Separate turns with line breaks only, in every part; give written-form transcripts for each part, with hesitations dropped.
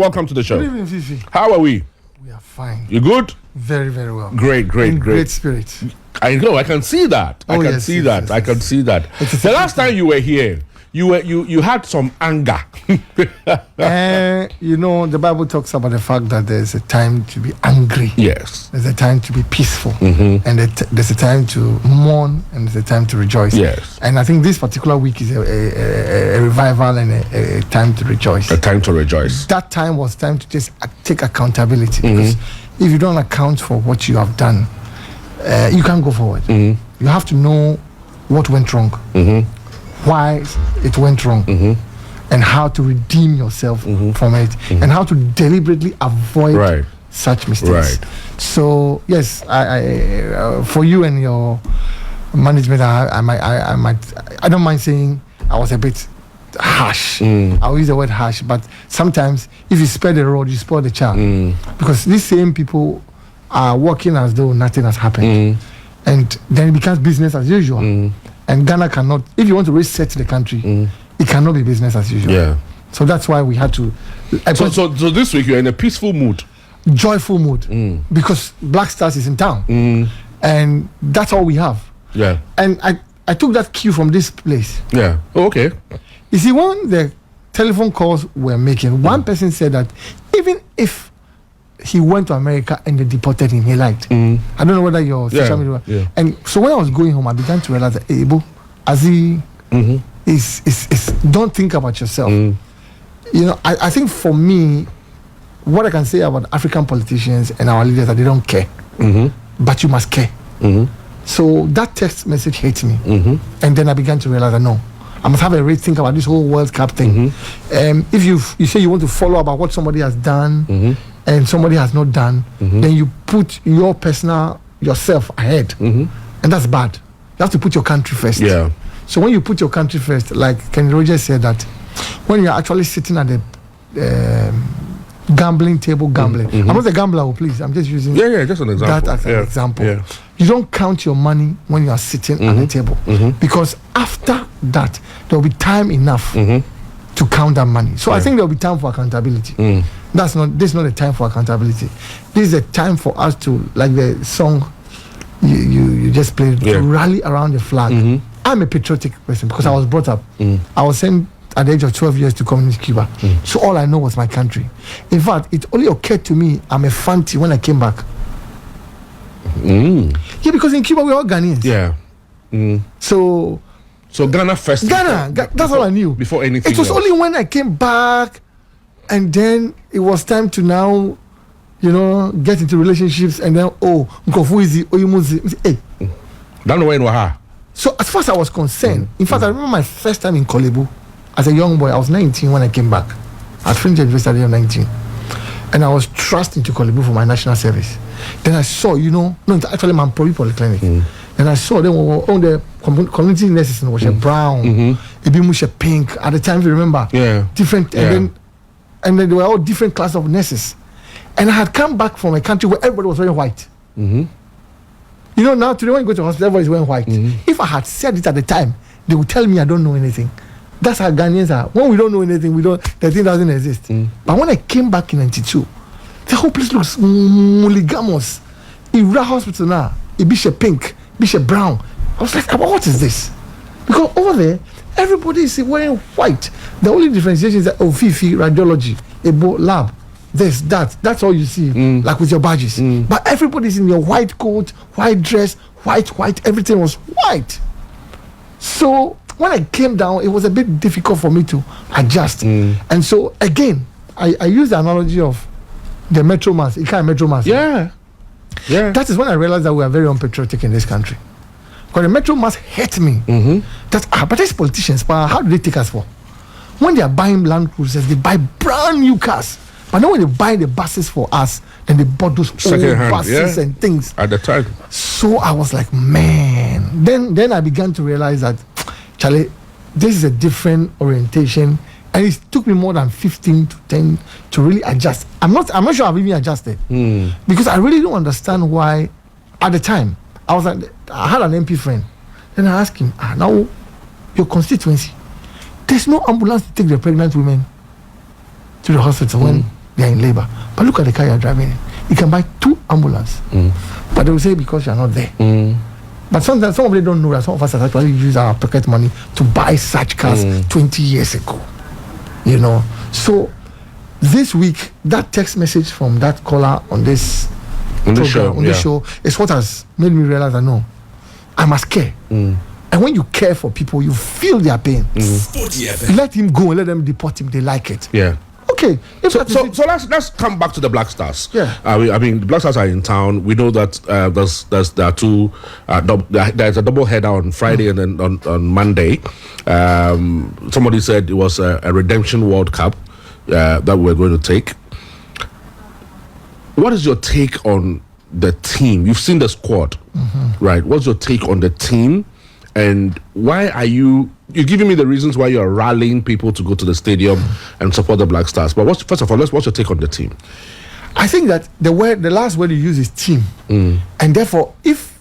Welcome to the show.
Good evening, Fiifi.
How are we?
We are fine.
You good?
Very, very well.
Great.
Great spirit.
I know. I can see that. I can see that. The last time you were here, you had some anger.
The Bible talks about the fact that there's a time to be angry.
Yes.
There's a time to be peaceful. And there's a time to mourn, and there's a time to rejoice.
Yes.
And I think this particular week is a revival and a time to rejoice.
A time to rejoice.
That time was time to just take accountability. Because if you don't account for what you have done, you can't go forward. You have to know what went wrong, why it went wrong, and how to redeem yourself from it, and how to deliberately avoid such mistakes. So yes, I for you and your management, I don't mind saying I was a bit harsh. I'll use the word harsh, but sometimes if you spare the rod, you spoil the child, because these same people are working as though nothing has happened, and then it becomes business as usual. And Ghana cannot, if you want to reset the country, it cannot be business as usual. Yeah. So that's why we had to.
So this week you're in a peaceful mood,
joyful mood, because Black Stars is in town, and that's all we have.
Yeah.
And I took that cue from this place.
Yeah. Oh, okay.
You see, when the telephone calls were making, one person said that even if he went to America and they deported him, he liked. I don't know whether your social media. Yeah. And so when I was going home, I began to realize that Ebo, as he is don't think about yourself. I think for me, what I can say about African politicians and our leaders that they don't care, but you must care. So that text message hit me, and then I began to realize that no, I must have a rethink about this whole World Cup thing. If you say you want to follow about what somebody has done and somebody has not done, then you put your personal yourself ahead, and that's bad. You have to put your country first.
Yeah.
So when you put your country first, like Kenny Rogers said, that when you're actually sitting at the gambling table gambling, I'm not a gambler, please. I'm just using
just an example.
That as an example. Yeah. You don't count your money when you are sitting at the table, because after that there will be time enough to count that money. So I think there will be time for accountability. This is not a time for accountability. This is a time for us to, like the song you just played, to rally around the flag. I'm a patriotic person because I was brought up. I was sent at the age of 12 years to communist Cuba. So all I know was my country. In fact, it only occurred to me I'm a Fanti when I came back. Yeah, because in Cuba we're all Ghanaians.
Yeah. So Ghana first.
Ghana, that's all I knew.
Before anything
It was only when I came back, and then it was time to now, get into relationships, and then
Don't know when we're.
So as far as I was concerned, in fact, I remember my first time in Kolebu as a young boy. I was 19 when I came back. I finished university at 19, and I was thrust into Kolebu for my national service. Then I saw, actually my polyclinic. And I saw them on the community nurses was a brown, a pink. At the time, if you remember, different, and then they were all different class of nurses. And I had come back from a country where everybody was wearing white. Now today when you go to hospital, everybody is wearing white. If I had said it at the time, they would tell me I don't know anything. That's how Ghanaians are. When we don't know anything, the thing doesn't exist. But when I came back in '92, the whole place looks mulligamous. Ira Hospital now, a bishop pink, bishop brown. I was like, what is this? Because over there, everybody is wearing white. The only differentiation is that Fiifi, radiology, Ebo lab, this, that. That's all you see, like with your badges. But everybody's in your white coat, white dress, white. Everything was white. So when I came down, it was a bit difficult for me to adjust. And so again, I use the analogy of the Metro Mass. Metro Mass.
Yeah.
That is when I realized that we are very unpatriotic in this country. Because the Metro Mass hurt me. But these politicians, how do they take us for? When they are buying Land Cruisers, they buy brand new cars. But then when they buy the buses for us, then they bought those old buses and things.
At the time.
So I was like, man. Then I began to realize that, Charlie, this is a different orientation. And it took me more than 15 to 10 to really adjust. I'm not sure I've even adjusted. Because I really don't understand why, at the time, I had an MP friend. Then I asked him, now, your constituency, there's no ambulance to take the pregnant women to the hospital when they are in labor. But look at the car you're driving in. You can buy 2 ambulances. But they will say because you're not there. But sometimes some of them don't know that some of us have actually used our pocket money to buy such cars 20 years ago. You know. So this week, that text message from that caller on this show is what has made me realize that no, I must care. And when you care for people, you feel their pain. Let him go and let them deport him. They like it.
Yeah.
Okay.
So let's come back to the Black Stars.
Yeah.
I mean, the Black Stars are in town. We know that there are 2. There's a double header on Friday and then on Monday. Somebody said it was a redemption World Cup that we're going to take. What is your take on the team? You've seen the squad, right? What's your take on the team? And why are you're giving me the reasons why you're rallying people to go to the stadium and support the Black Stars? But first of all, what's your take on the team?
I think that the last word you use is team. And therefore, if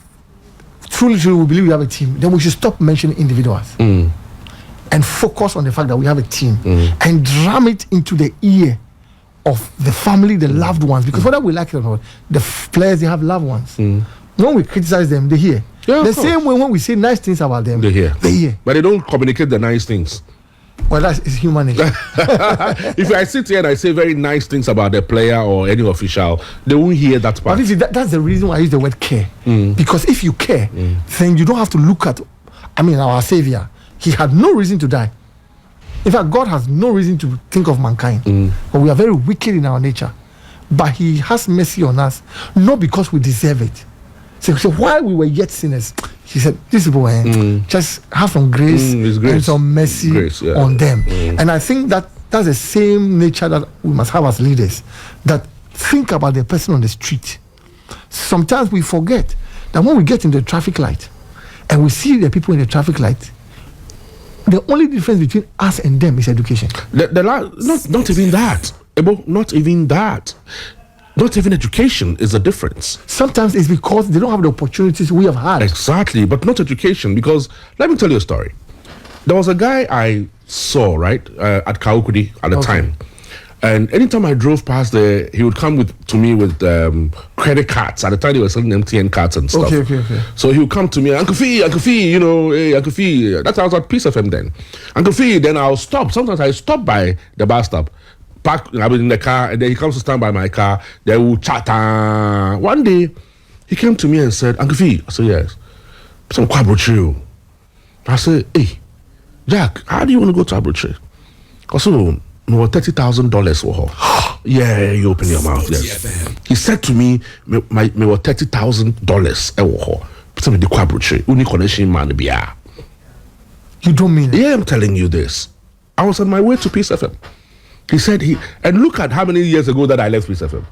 truly we believe we have a team, then we should stop mentioning individuals and focus on the fact that we have a team and dram it into the ear of the family, the loved ones. Because whether we like it or not, the players, they have loved ones. When we criticize them, they hear.
Yeah,
the same way when we say nice things about them,
they hear. But they don't communicate the nice things.
Well, that's human nature.
If I sit here and I say very nice things about the player or any official, they won't hear that part.
But that's the reason why I use the word care. Because if you care, then you don't have to look at, our Savior. He had no reason to die. In fact, God has no reason to think of mankind. But we are very wicked in our nature. But He has mercy on us, not because we deserve it. So while we were yet sinners, He said, these people just have some grace and some mercy on them. And I think that that's the same nature that we must have as leaders, that think about the person on the street. Sometimes we forget that when we get in the traffic light and we see the people in the traffic light, the only difference between us and them is education.
Not even that. Not even that. Not even education is a difference.
Sometimes it's because they don't have the opportunities we have had.
Exactly, but not education. Because let me tell you a story. There was a guy I saw, right, at Kaukudi at the time. And anytime I drove past there, he would come to me with credit cards. At the time, they were selling MTN cards and stuff.
Okay.
So he would come to me, Uncle Fee, hey, Uncle Fee. That's how I was at Peace FM then. Uncle Fee, then I'll stop. Sometimes I stop by the bus stop. Park, I was in the car, and then he comes to stand by my car. They will chat. One day, he came to me and said, Uncle Fee. I said, yes. Some Kwabroche. I said, hey, Jack, how do you want to go to Abroche? I said, no, $30,000 for her. Yeah, you open your mouth. Yes. He said to me, me was $30,000 for her. Some the Kwabroche, only connection man be.
You don't mean it?
Yeah, I'm telling you this. I was on my way to Peace FM. He said and look at how many years ago that I left Peace FM.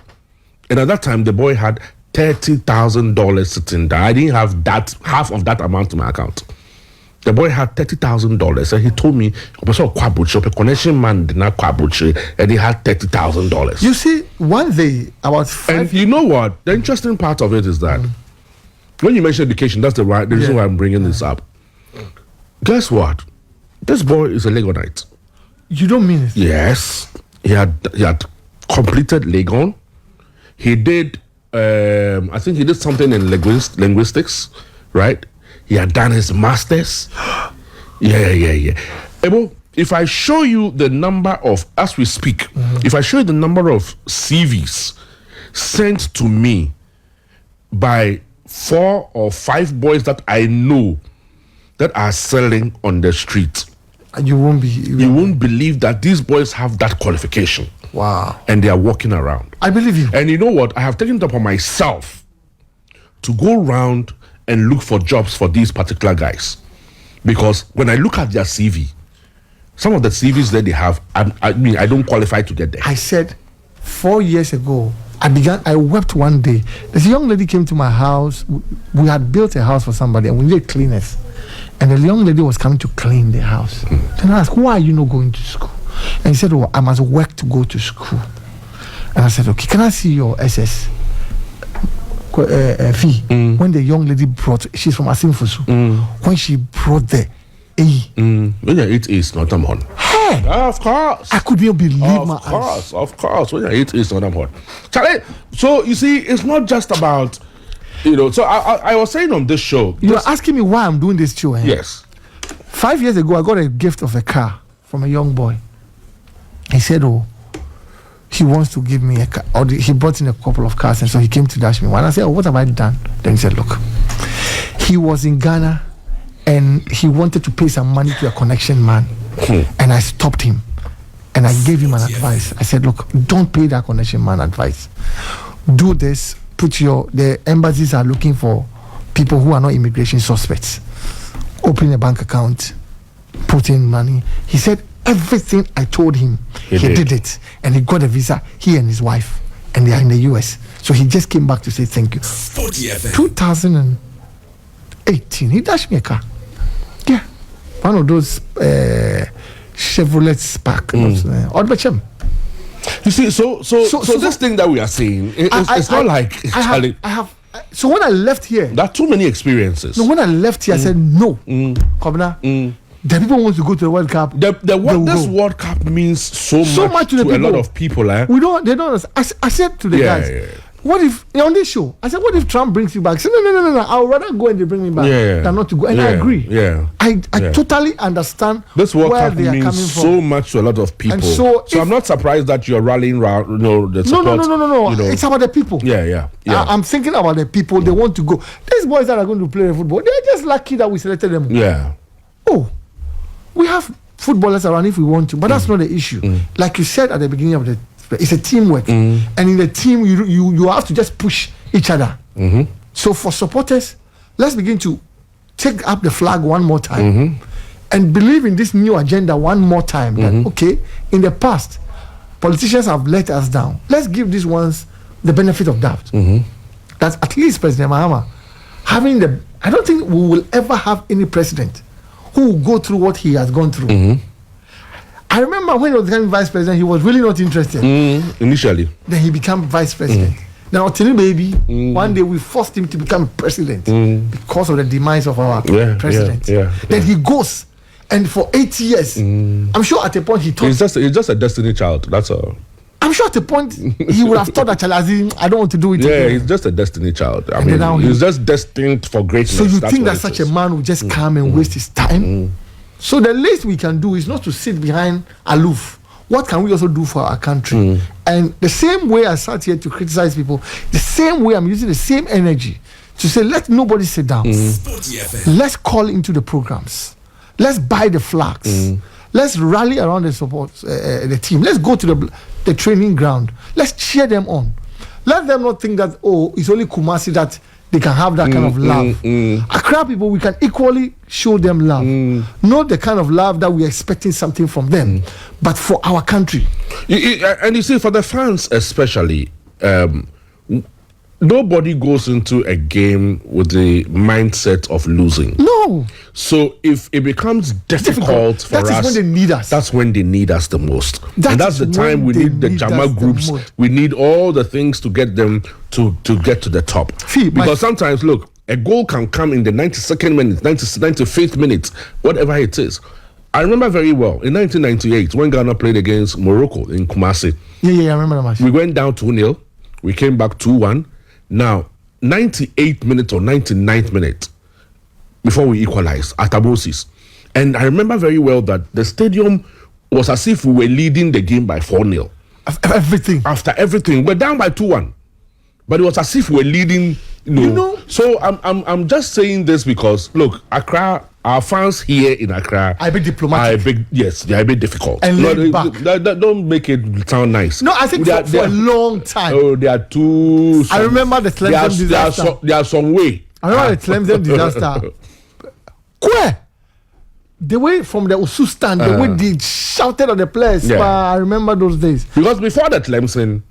And at that time, the boy had $30,000 sitting there. I didn't have half of that amount in my account. The boy had $30,000, and he told me, a connection man did not and he had $30,000.
You see, one day, about 5
And you know what? The interesting part of it is that when you mention education, that's the reason why I'm bringing this up. Guess what? This boy is a Legonite.
You don't mean it?
Yes. He had completed Legon. He did, I think he did something in linguistics, right? He had done his master's. Yeah. Ebo, if I show you the number of, as we speak, if I show you the number of CVs sent to me by 4 or 5 boys that I know that are selling on the street,
you won't
believe that these boys have that qualification.
Wow.
And they are walking around.
I believe you.
And you know what? I have taken it upon myself to go around and look for jobs for these particular guys. Because when I look at their CV, some of the CVs that they have, I don't qualify to get there.
I said 4 years ago, I wept one day. This young lady came to my house. We had built a house for somebody and we needed cleaners. And the young lady was coming to clean the house. And I asked, why are you not going to school? And he said, oh, I must work to go to school. And I said, okay, can I see your SS fee? When the young lady brought, she's from Asimfusu, when she brought the A.
When it is not a man.
Yeah.
Of course.
I couldn't believe my eyes.
Of course. When you eat is not hot. Charlie, so you see, it's not just about, so I was saying on this show.
You're asking me why I'm doing this show, eh?
Yes.
5 years ago, I got a gift of a car from a young boy. He said, he wants to give me a car. Or he brought in a couple of cars, and so he came to dash me one. I said, what have I done? Then he said, look, he was in Ghana, and he wanted to pay some money to a connection man. And I stopped him. And I gave him an advice. I said, look, don't pay that connection man advice. Do this. The embassies are looking for people who are not immigration suspects. Open a bank account, put in money. He said everything I told him, he did it. And he got a visa, he and his wife, and they are in the US. So he just came back to say thank you. 2018, he dashed me a car. Yeah. One of those Chevrolet Spark.
You see, so this thing that we are saying, it's not like
I have. So when I left here,
there are too many experiences.
No, when I left here, I said no, Kobna. The people want to go to the World Cup.
This World Cup means so much to a lot of people. Eh?
They don't understand. I said to the guys, what if on this show? I said, what if Trump brings you back? I said, no. I would rather go and they bring me back than not to go. And I agree. I totally understand
this World
where
Cup
they are
means
coming
so
from.
much to a lot of people.
And so
I'm not surprised that you're rallying around. The support.
No. It's about the people.
Yeah.
I'm thinking about the people. They want to go. These boys that are going to play football, they're just lucky that we selected them.
Yeah.
Oh, we have footballers around if we want to, but that's not the issue. Like you said at the beginning of it's a teamwork, and in the team you have to just push each other. So for supporters, let's begin to take up the flag one more time and believe in this new agenda one more time. That okay, in the past, politicians have let us down. Let's give these ones the benefit of doubt. That at least President Mahama I don't think we will ever have any president who will go through what he has gone through. I remember when he was becoming vice president, he was really not interested.
Initially.
Then he became vice president. Now, baby, one day we forced him to become president because of the demise of our president. Then he goes, and for 8 years, I'm sure at a point he thought...
He's just a destiny child, that's all.
I'm sure at a point he would have thought that I don't want to do it.
Yeah, he's just a destiny child. I mean, he's just destined for greatness.
So you think that such a man would just come and waste his time? So the least we can do is not to sit behind aloof. What can we also do for our country? And the same way I sat here to criticize people, the same way I'm using the same energy to say, let nobody sit down. Let's call into the programs. Let's buy the flags. Let's rally around the support, the team. Let's go to the training ground. Let's cheer them on. Let them not think that, it's only Kumasi that they can have that kind of love. Accra people, we can equally show them love. Not the kind of love that we're expecting something from them, but for our country.
And you see, for the fans especially, nobody goes into a game with the mindset of losing.
No.
So if it becomes difficult for us,
that is when they need us.
That's when they need us the most. And that's the time we need the Jama groups. We need all the things to get them to get to the top. Because sometimes, look, a goal can come in the 92nd minute, 95th minute, whatever it is. I remember very well in 1998 when Ghana played against Morocco in Kumasi.
Yeah, I remember that match.
We went down 2-0. We came back 2-1. Now, 98th minute or 99th minute before we equalized at Abosis. And I remember very well that the stadium was as if we were leading the game by 4-0. After everything. We're down by 2-1. But it was as if we were leading, So I'm just saying this because, look, Accra, our fans here in Accra
are a bit diplomatic.
They're a bit difficult.
And laid back.
Don't make it sound nice.
No, I think for a long time.
Oh, they are too...
I remember the Tlemcen disaster.
They are some way.
I remember the Tlemcen disaster. Where? The way from the Usu stand, the way they shouted at the players. I remember those days.
Because before the Tlemcen,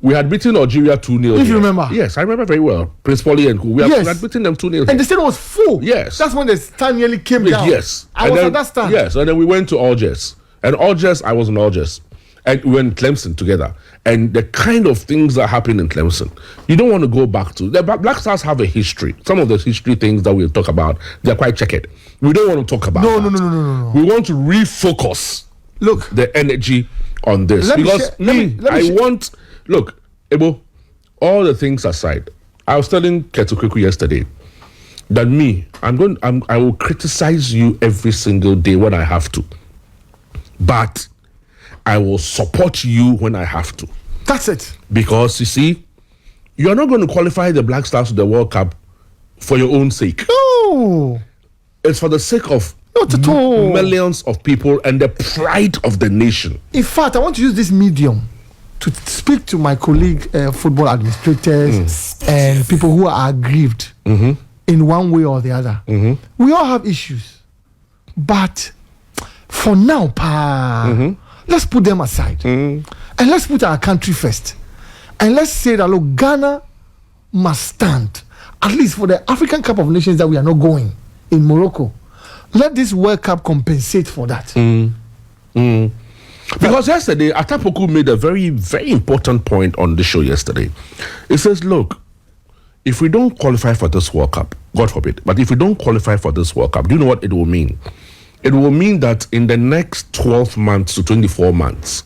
we had beaten Algeria 2-0.
If you remember.
Yes, I remember very well. Prince Sporty and we had beaten them 2-0.
And the stadium was full.
Yes.
That's when the stand nearly came down.
Yes.
I was at that stand.
Yes, and then we went to Algiers. And Algiers, I was in Algiers. And we went to Tlemcen together. And the kind of things that happen in Tlemcen, you don't want to go back to. The Black Stars have a history. Some of the history things that we'll talk about, they're quite checkered. We don't want to talk about that.
No.
We want to refocus
Look,
the energy on this.
Let me
Because
share- let me- let me
I
share-
want, look, Ebo, all the things aside, I was telling Ketukuku yesterday that I will criticize you every single day when I have to. But I will support you when I have to.
that's it.
Because, you see, you're not going to qualify the Black Stars to the World Cup for your own sake.
No,
It's for the sake of
not at all.
millions of people and the pride of the nation.
In fact, I want to use this medium to speak to my colleague, football administrators, and people who are aggrieved in one way or the other. We all have issues, but for now, let's put them aside and let's put our country first. And let's say that, look, Ghana must stand, at least for the African Cup of Nations that we are not going in Morocco. Let this World Cup compensate for that.
Because yesterday, Atapoku made a very, very important point on the show yesterday. It says, look, if we don't qualify for this World Cup, God forbid, but if we don't qualify for this World Cup, do you know what it will mean? It will mean that in the next 12 months to 24 months,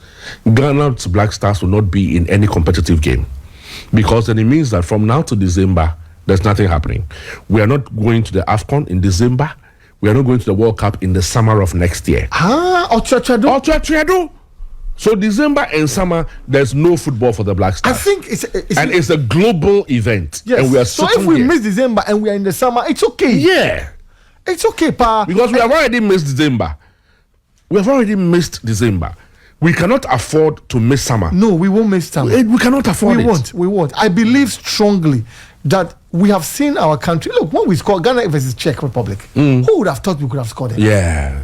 Ghana's Black Stars will not be in any competitive game. Because then it means that from now to December, there's nothing happening. We are not going to the AFCON in December. We are not going to the World Cup in the summer of next year.
Otuatrado.
So December and summer, there's no football for the Black Stars.
I think
it's a global event.
Yes.
And we are
so
sitting
if we
here.
miss December and we are in the summer, it's okay.
Yeah.
It's okay, pa.
Because we have already missed December. We have already missed December. We cannot afford to miss summer.
No, we won't miss summer.
We cannot afford it.
We won't. I believe strongly that we have seen our country. Look, when we scored Ghana versus Czech Republic, who would have thought we could have scored it?
Yeah.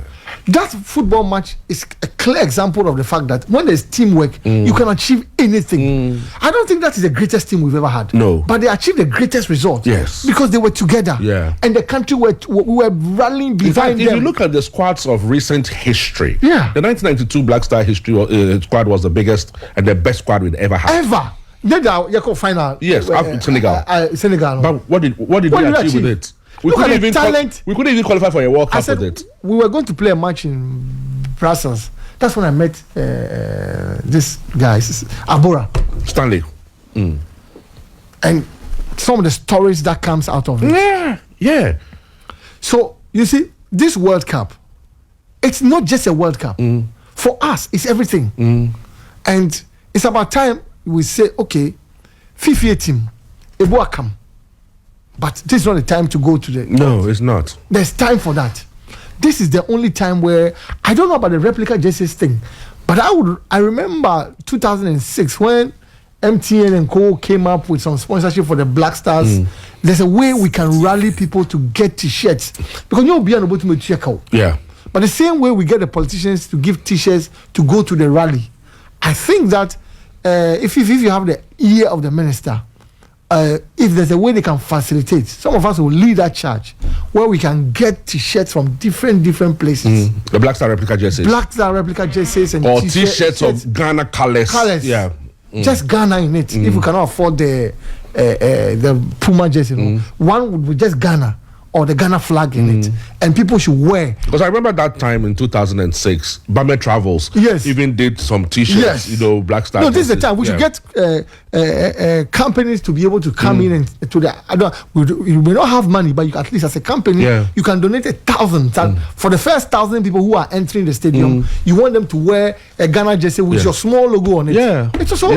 That football match is a clear example of the fact that when there's teamwork, you can achieve anything. I don't think that is the greatest team we've ever had.
No.
But they achieved the greatest result.
Yes.
Because they were together.
Yeah.
And the country we were rallying
In fact,
behind
if
them.
you look at the squads of recent history,
Yeah.
the 1992 Black Star squad was the biggest and the best squad we'd ever had.
Ever. Then the final.
Yes, after Senegal.
Senegal.
But what did we achieve with it? We
Look at
couldn't
the
even
talent.
we couldn't even qualify for a World
I
Cup
said
with it.
we were going to play a match in Brussels. That's when I met this guy, Abora,
Stanley.
and some of the stories that comes out of it.
Yeah.
So you see, this World Cup, it's not just a World Cup. For us, it's everything, and it's about time we say, okay, Fiifi team, Ebo Appiah. But this is not the time to go to the.
No, it's not.
There's time for that. This is the only time where I don't know about the replica jerseys thing, but I remember 2006 when MTN and Co came up with some sponsorship for the Black Stars. There's a way we can rally people to get T-shirts because you'll be unable to check out.
Yeah.
But the same way we get the politicians to give T-shirts to go to the rally, I think that if you have the ear of the minister. If there's a way they can facilitate, some of us will lead that charge where we can get T-shirts from different places.
The Black Star replica jerseys.
Black Star replica jerseys and
or T-shirts of Ghana colors.
Yeah. Just Ghana in it. If we cannot afford the Puma jersey, one would be just Ghana or the Ghana flag in it, and people should wear.
Because I remember that time in 2006, Bame Travels even did some T-shirts, Black Star.
No, this is the time we should get companies to be able to come in and to the. We may not have money, but you, at least as a company, you can donate 1,000. For the first 1,000 people who are entering the stadium, you want them to wear a Ghana jersey with your small logo on it.
Yeah,
it's also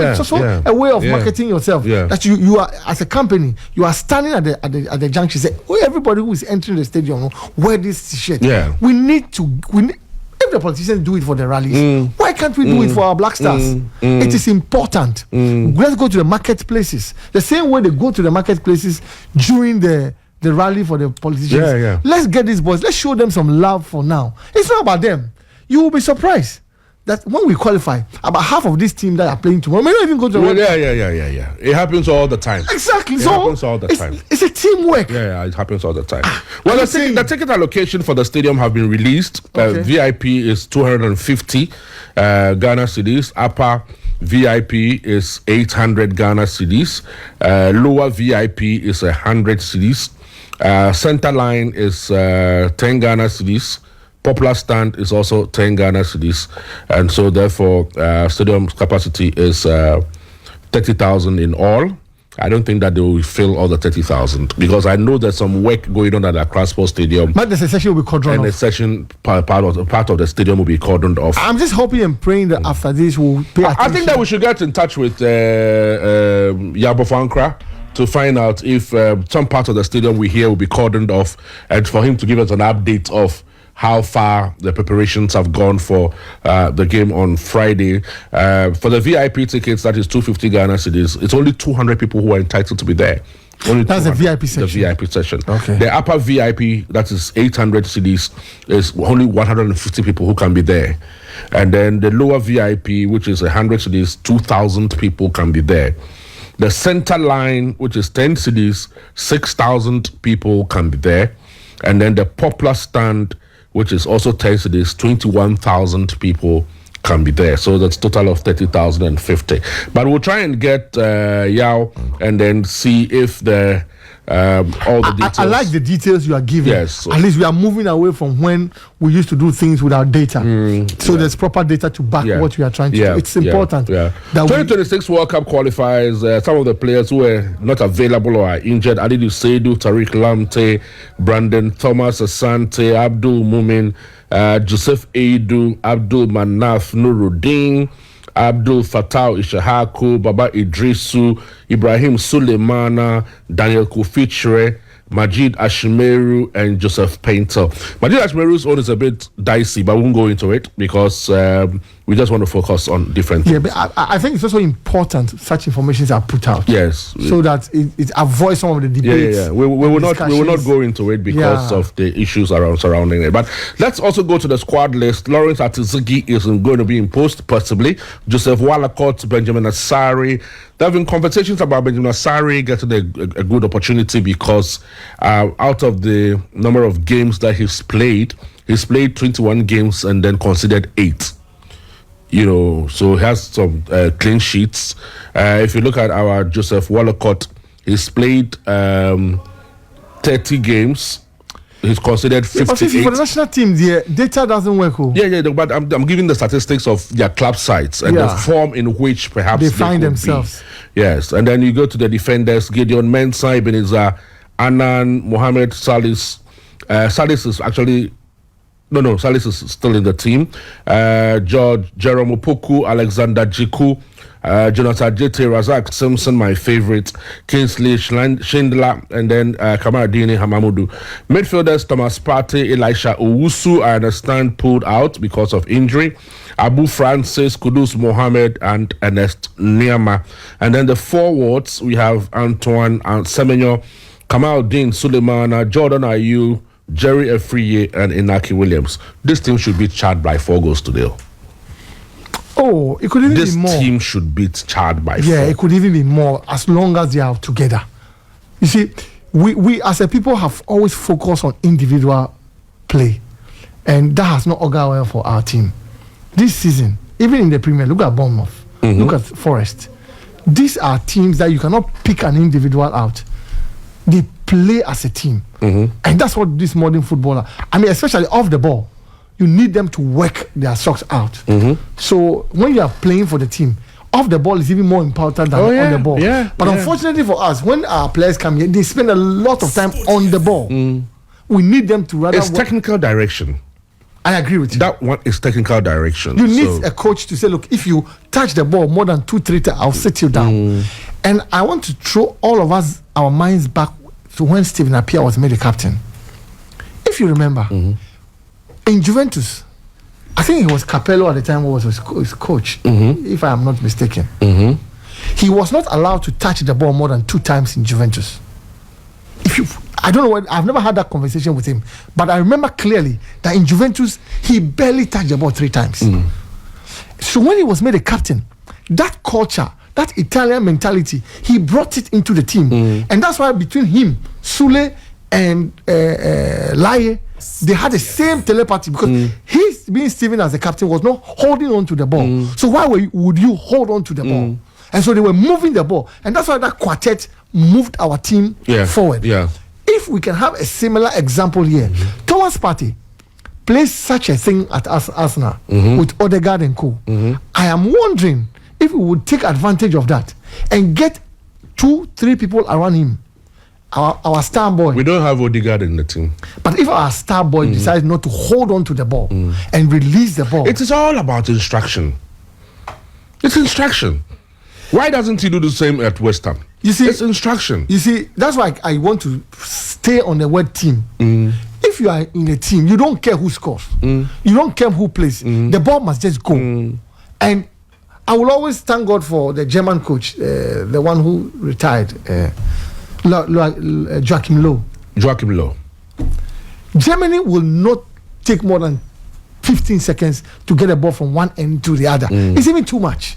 a way of marketing yourself.
Yeah.
That you are, as a company, you are standing at the junction. Say, everybody who is entering the stadium, wear this T-shirt.
Yeah.
If the politicians do it for the rallies, why can't we do it for our Black Stars? It is important. Let's go to the marketplaces. The same way they go to the marketplaces during the rally for the politicians. Let's get these boys. Let's show them some love for now. It's not about them. You will be surprised that when we qualify, about half of this team that are playing tomorrow may not even go to the World Cup.
Yeah. It happens all the time.
Exactly.
It happens all the time.
It's a teamwork.
Yeah, it happens all the time. Well, the ticket allocation for the stadium have been released. VIP is 250 Ghana cedis. Upper VIP is 800 Ghana cedis. Lower VIP is 100 cedis. Center line is 10 Ghana cedis. Popular stand is also 10 Ghana cedis, and so therefore stadium capacity is 30,000 in all. I don't think that they will fill all the 30,000 because I know there's some work going on at Accra Sports Stadium.
But the section will be cordoned off.
And the section part of the stadium will be cordoned off.
I'm just hoping and praying that after this we'll pay attention.
I think that we should get in touch with Yabo Fankra to find out if some parts of the stadium we hear will be cordoned off, and for him to give us an update of how far the preparations have gone for the game on Friday. For the VIP tickets, that is 250 Ghana cedis. It's only 200 people who are entitled to be there. Only
that's the VIP section.
The VIP section.
Okay.
The upper VIP, that is 800 cedis, is only 150 people who can be there. And then the lower VIP, which is 100 cedis, 2,000 people can be there. The center line, which is 10 cedis, 6,000 people can be there. And then the popular stand, which is also 10 cedis, 21,000 people can be there. So that's total of 30,050. But we'll try and get Yao and then see if the all the details.
I like the details you are giving.
Yes. So
at least we are moving away from when we used to do things without data. So there's proper data to back what we are trying to do. It's important.
That 2026 World Cup qualifiers, some of the players who were not available or are injured: Adidu Seidu, Tariq Lamte, Brandon Thomas, Asante, Abdul Mumin, Joseph Eidu, Abdul Manaf Nuruddin, Abdul Fattah Ishahaku, Baba Idrisu, Ibrahim Suleimana, Daniel Kufichre, Majid Ashimeru, and Joseph Painter. Majid Ashimeru's own is a bit dicey, but we won't go into it because we just want to focus on different things.
Yeah, but I think it's also important such informations are put out.
Yes.
So that it avoids some of the debates.
Yeah. We will not go into it because of the issues surrounding it. But let's also go to the squad list. Lawrence Atizigi is going to be imposed, possibly. Joseph Wallacott, Benjamin Asari. There have been conversations about Benjamin Asari getting a good opportunity because out of the number of games that he's played 21 games and then considered 8. So he has some clean sheets. If you look at our Joseph Wallacott, he's played 30 games. He's considered 58.
For the national team, the data doesn't work.
But I'm giving the statistics of their club sites and the form in which perhaps
they find themselves.
Yes, and then you go to the defenders: Gideon Mensah, Ebenezer Anan, Mohamed Salis. Salis is actually... No, Salis is still in the team. George Jerome Opoku, Alexander Jiku, Jonathan Jete, Razak Simpson, my favorite, Kingsley Schindler, and then Kamaradini Hamamudu. Midfielders: Thomas Partey, Elisha Owusu, I understand, pulled out because of injury. Abu Francis, Kudus Mohammed, and Ernest Niama. And then the forwards, we have Antoine Semenyo, Kamaldeen Suleimana, Jordan Ayew, Jerry Afriye, and Inaki Williams. This team should beat Chad by 4 goals today.
Oh, it could even be more.
This team should beat Chad by 4.
Yeah, it could even be more as long as they are together. You see, we as a people have always focused on individual play, and that has not augured well for our team. This season, even in the Premier, look at Bournemouth, look at Forest. These are teams that you cannot pick an individual out. They play as a team. And that's what this modern footballer, especially off the ball, you need them to work their socks out. So when you are playing for the team, off the ball is even more important than on the ball. But unfortunately for us, when our players come here, they spend a lot of time on the ball. We need them to rather...
It's technical direction.
I agree with you.
That one is technical direction.
You need a coach to say, look, if you touch the ball more than 2-3 times, I'll sit you down. And I want to throw all of us, our minds back to when Stephen Appiah was made a captain. If you remember, in Juventus, I think it was Capello at the time who was his coach, if I am not mistaken. He was not allowed to touch the ball more than 2 times in Juventus. I don't know I've never had that conversation with him, but I remember clearly that in Juventus he barely touched the ball 3 times. So when he was made a captain, that culture, that Italian mentality, he brought it into the team. And that's why between him, Sule, and Laye, they had the same telepathy, because his being Steven as the captain was not holding on to the ball. So why would you hold on to the ball? And so they were moving the ball, and that's why that quartet moved our team forward. If we can have a similar example here, Thomas Partey play such a thing at Arsenal with Odegaard and co. I am wondering if we would take advantage of that and get 2-3 people around him. Our star boy.
We don't have Odegaard in the team.
But if our star boy decides not to hold on to the ball and release the ball.
It is all about instruction. It's instruction. Why doesn't he do the same at West Ham?
You see,
it's instruction.
You see, that's why I want to stay on the word team. If you are in a team, you don't care who scores. You don't care who plays. The ball must just go. And I will always thank God for the German coach, the one who retired, Joachim Low.
Joachim Low.
Germany will not take more than 15 seconds to get a ball from one end to the other. It's even too much.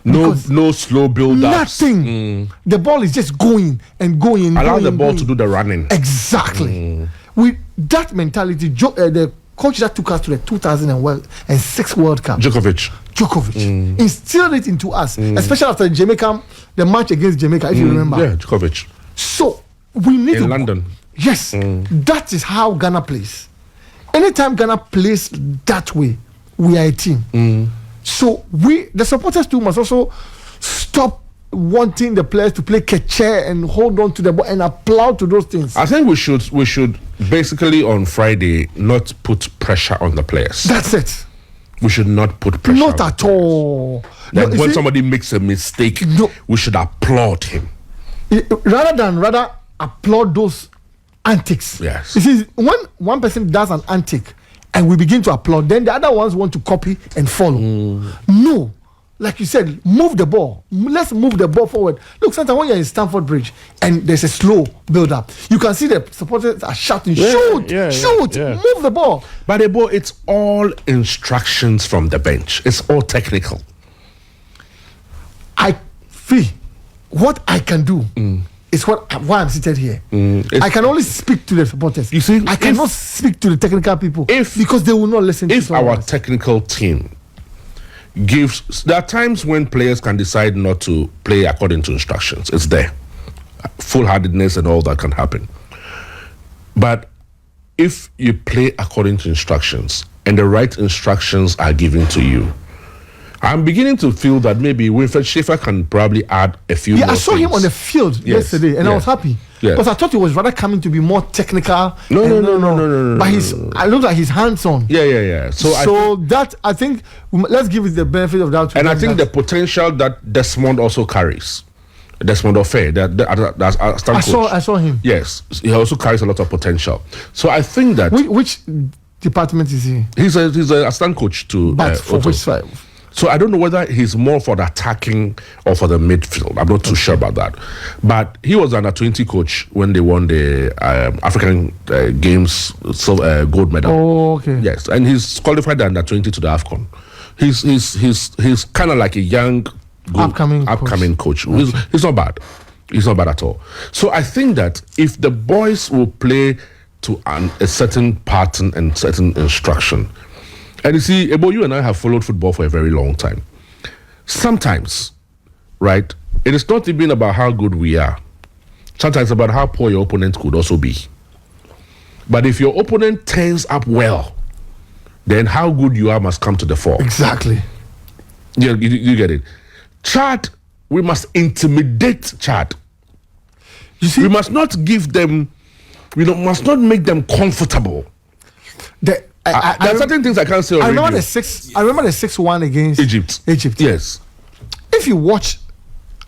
No slow build up.
Nothing. The ball is just going and going.
Allow the ball to do the running.
Exactly. With that mentality, the coach that took us to the 2006 World Cup, Djokovic, instilled it into us, especially after the match against Jamaica, if you remember.
Yeah, Djokovic.
So we need
in London.
Yes, that is how Ghana plays. Anytime Ghana plays that way, we are a team. So the supporters too, must also stop wanting the players to play catch and hold on to the ball and applaud to those things.
I think we should basically on Friday not put pressure on the players.
That's it.
We should not put pressure.
Not on at all.
Like when somebody makes a mistake, we should applaud him.
Rather than applaud those antics.
Yes.
You see, when one person does an antic and we begin to applaud, then the other ones want to copy and follow. No. Like you said, move the ball. Let's move the ball forward. Look, sometimes when you're in Stamford Bridge and there's a slow build-up, you can see the supporters are shouting, shoot, move the ball.
But it's all instructions from the bench. It's all technical.
What I can do is why I'm seated here. I can only speak to the supporters.
You see,
I cannot speak to the technical people because they will not listen to
our technical team there are times when players can decide not to play according to instructions. It's there. Foolhardiness and all that can happen. But if you play according to instructions and the right instructions are given to you, I'm beginning to feel that maybe Wilfred Schaefer can probably add a few more
I saw him on the field yesterday and I was happy. Because I thought he was rather coming to be more technical. No. But I look like he's hands-on.
Yeah. So
that, I think, let's give it the benefit of doubt.
And I think the potential that Desmond also carries. Desmond Ofe, that's
I saw him.
Yes, he also carries a lot of potential. So I think that...
Which department is he?
He's a assistant coach to...
But for which side?
So I don't know whether he's more for the attacking or for the midfield. I'm not too sure about that. But he was an under-20 coach when they won the African Games gold medal.
Oh, okay.
Yes, and he's qualified the under-20 to the AFCON. He's kind of like a young, good, upcoming coach. He's not bad. He's not bad at all. So I think that if the boys will play to a certain pattern and certain instruction. And you see, Ebo, you and I have followed football for a very long time. Sometimes, right, it is not even about how good we are. Sometimes about how poor your opponent could also be. But if your opponent turns up well, then how good you are must come to the fore.
Exactly.
You get it. Chad, we must intimidate Chad. You see, we must not give them, must not make them comfortable. There are certain things I can't say. I remember the
6-1 against Egypt.
Yes.
If you watch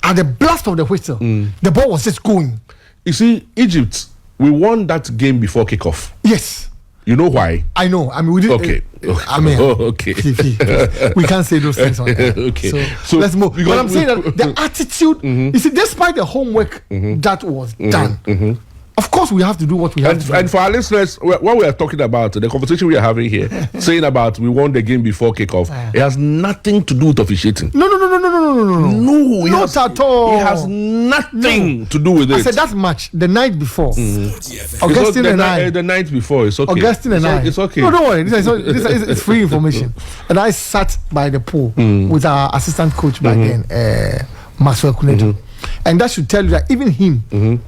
at the blast of the whistle, the ball was just going.
You see, Egypt, we won that game before kickoff.
Yes.
You know why?
I know. I mean, we did.
Okay.
Okay. Fiifi, we can't say those things on air.
Okay.
So let's move. But I'm saying that the attitude. You see, despite the homework that was done. Of course, we have to do what we have to do.
And for our listeners, what we are talking about, the conversation we are having here, saying about we won the game before kickoff, it has nothing to do with officiating.
No,
not at all. It has nothing to do with it.
I said that match the night before. Augustine and I.
The night before, it's okay.
Augustine and I.
It's okay.
No, don't worry. It's free information. And I sat by the pool with our assistant coach back then, Maxwell Kunetu. And that should tell you that even him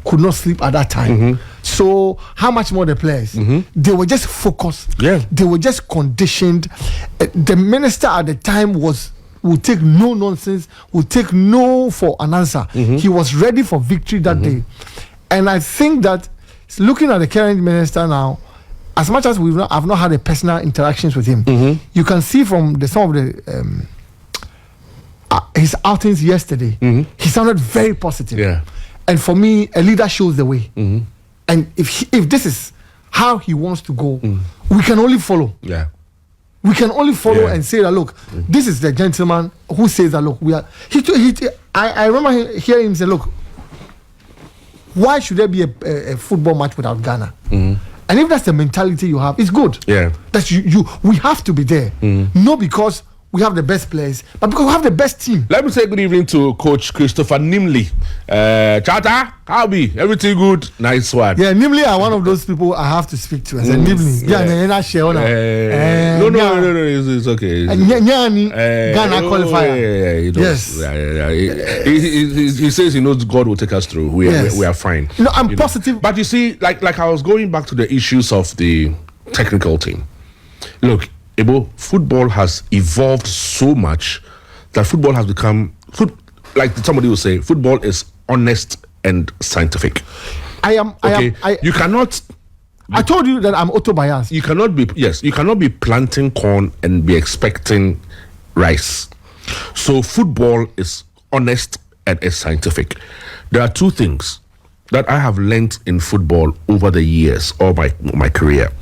could not sleep at that time. So how much more the players? They were just focused.
Yeah.
They were just conditioned. The minister at the time would take no nonsense, would take no for an answer. He was ready for victory that day. And I think that looking at the current minister now, as much as I've not had a personal interactions with him, you can see from some of the his outings yesterday, he sounded very positive.
Yeah.
And for me, a leader shows the way. And if this is how he wants to go, we can only follow.
Yeah.
We can only follow and say that, look, this is the gentleman who says that, look, we are. I remember hearing him say, look, why should there be a football match without Ghana? And if that's the mentality you have, it's good.
Yeah.
That we have to be there. Not because we have the best players, but because we have the best team.
Let me say good evening to Coach Christopher Nimley. Chata, how be? Everything good? Nice one.
Yeah, Nimley are one of those people I have to speak to. I said, Nimley,
no, it's okay.
Ghana qualifier.
Yes. He says he knows God will take us through. We are fine.
No, I'm positive.
But you see, like I was going back to the issues of the technical team. Look, Ebo, football has evolved so much that football has become, like somebody will say, football is honest and scientific. You cannot.
I told you that I'm auto-biased.
You cannot be planting corn and be expecting rice. So football is honest and is scientific. There are two things that I have learned in football over the years or my career.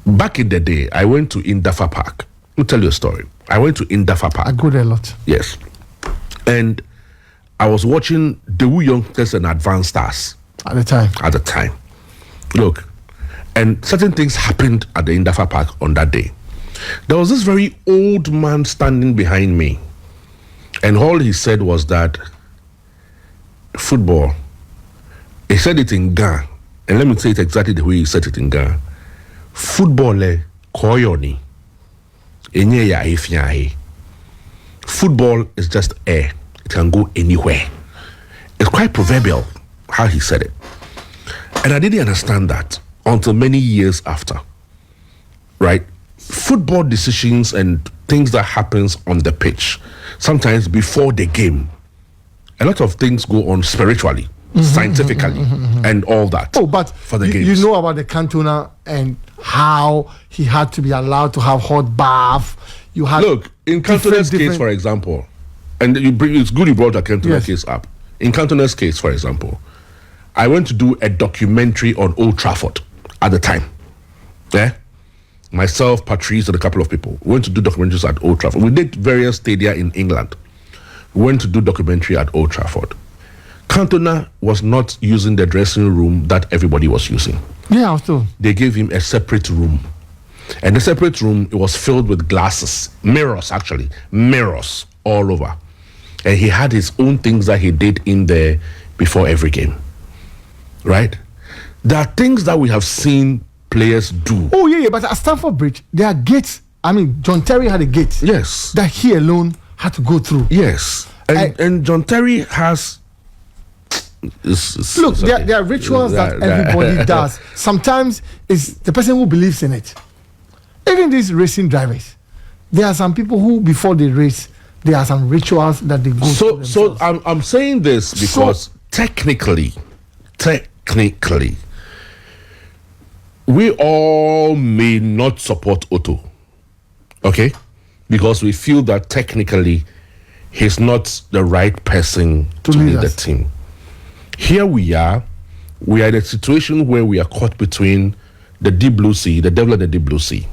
Back in the day, I went to Indafa Park. Let me tell you a story. I went to Indafa Park.
I go there a lot.
Yes. And I was watching the youngsters and advanced stars.
At the time.
Look, and certain things happened at the Indafa Park on that day. There was this very old man standing behind me. And all he said was that football, he said it in Ghana. And let me say it exactly the way he said it in Ghana. Football koyoni enye ya efiahe. Football is just air. It can go anywhere. It's quite proverbial how he said it. And I didn't understand that until many years after. Right? Football decisions and things that happens on the pitch, sometimes before the game, a lot of things go on spiritually, scientifically, and all that.
Oh, but
for the games.
You know about the Cantona and how he had to be allowed to have hot bath. You had
look in Cantona's case, for example, and it's good you brought the Cantona case up. In Cantona's case, for example, I went to do a documentary on Old Trafford at the time. Yeah, myself, Patrice, and a couple of people went to do documentaries at Old Trafford. We did various stadia in England. We went to do documentary at Old Trafford. Cantona was not using the dressing room that everybody was using.
Yeah, also.
They gave him a separate room. And the separate room, it was filled with glasses, mirrors all over. And he had his own things that he did in there before every game. Right? There are things that we have seen players do.
Oh, yeah, but at Stamford Bridge, there are gates. I mean, John Terry had a gate.
Yes.
That he alone had to go through.
Yes. And John Terry has...
Look, there are rituals that everybody does. Sometimes it's the person who believes in it. Even these racing drivers, there are some people who, before they race, there are some rituals that they go through.
So I'm saying this because technically, we all may not support Otto, okay? Because we feel that technically he's not the right person to lead the team. Here we are in a situation where we are caught between the deep blue sea, the devil and the deep blue sea.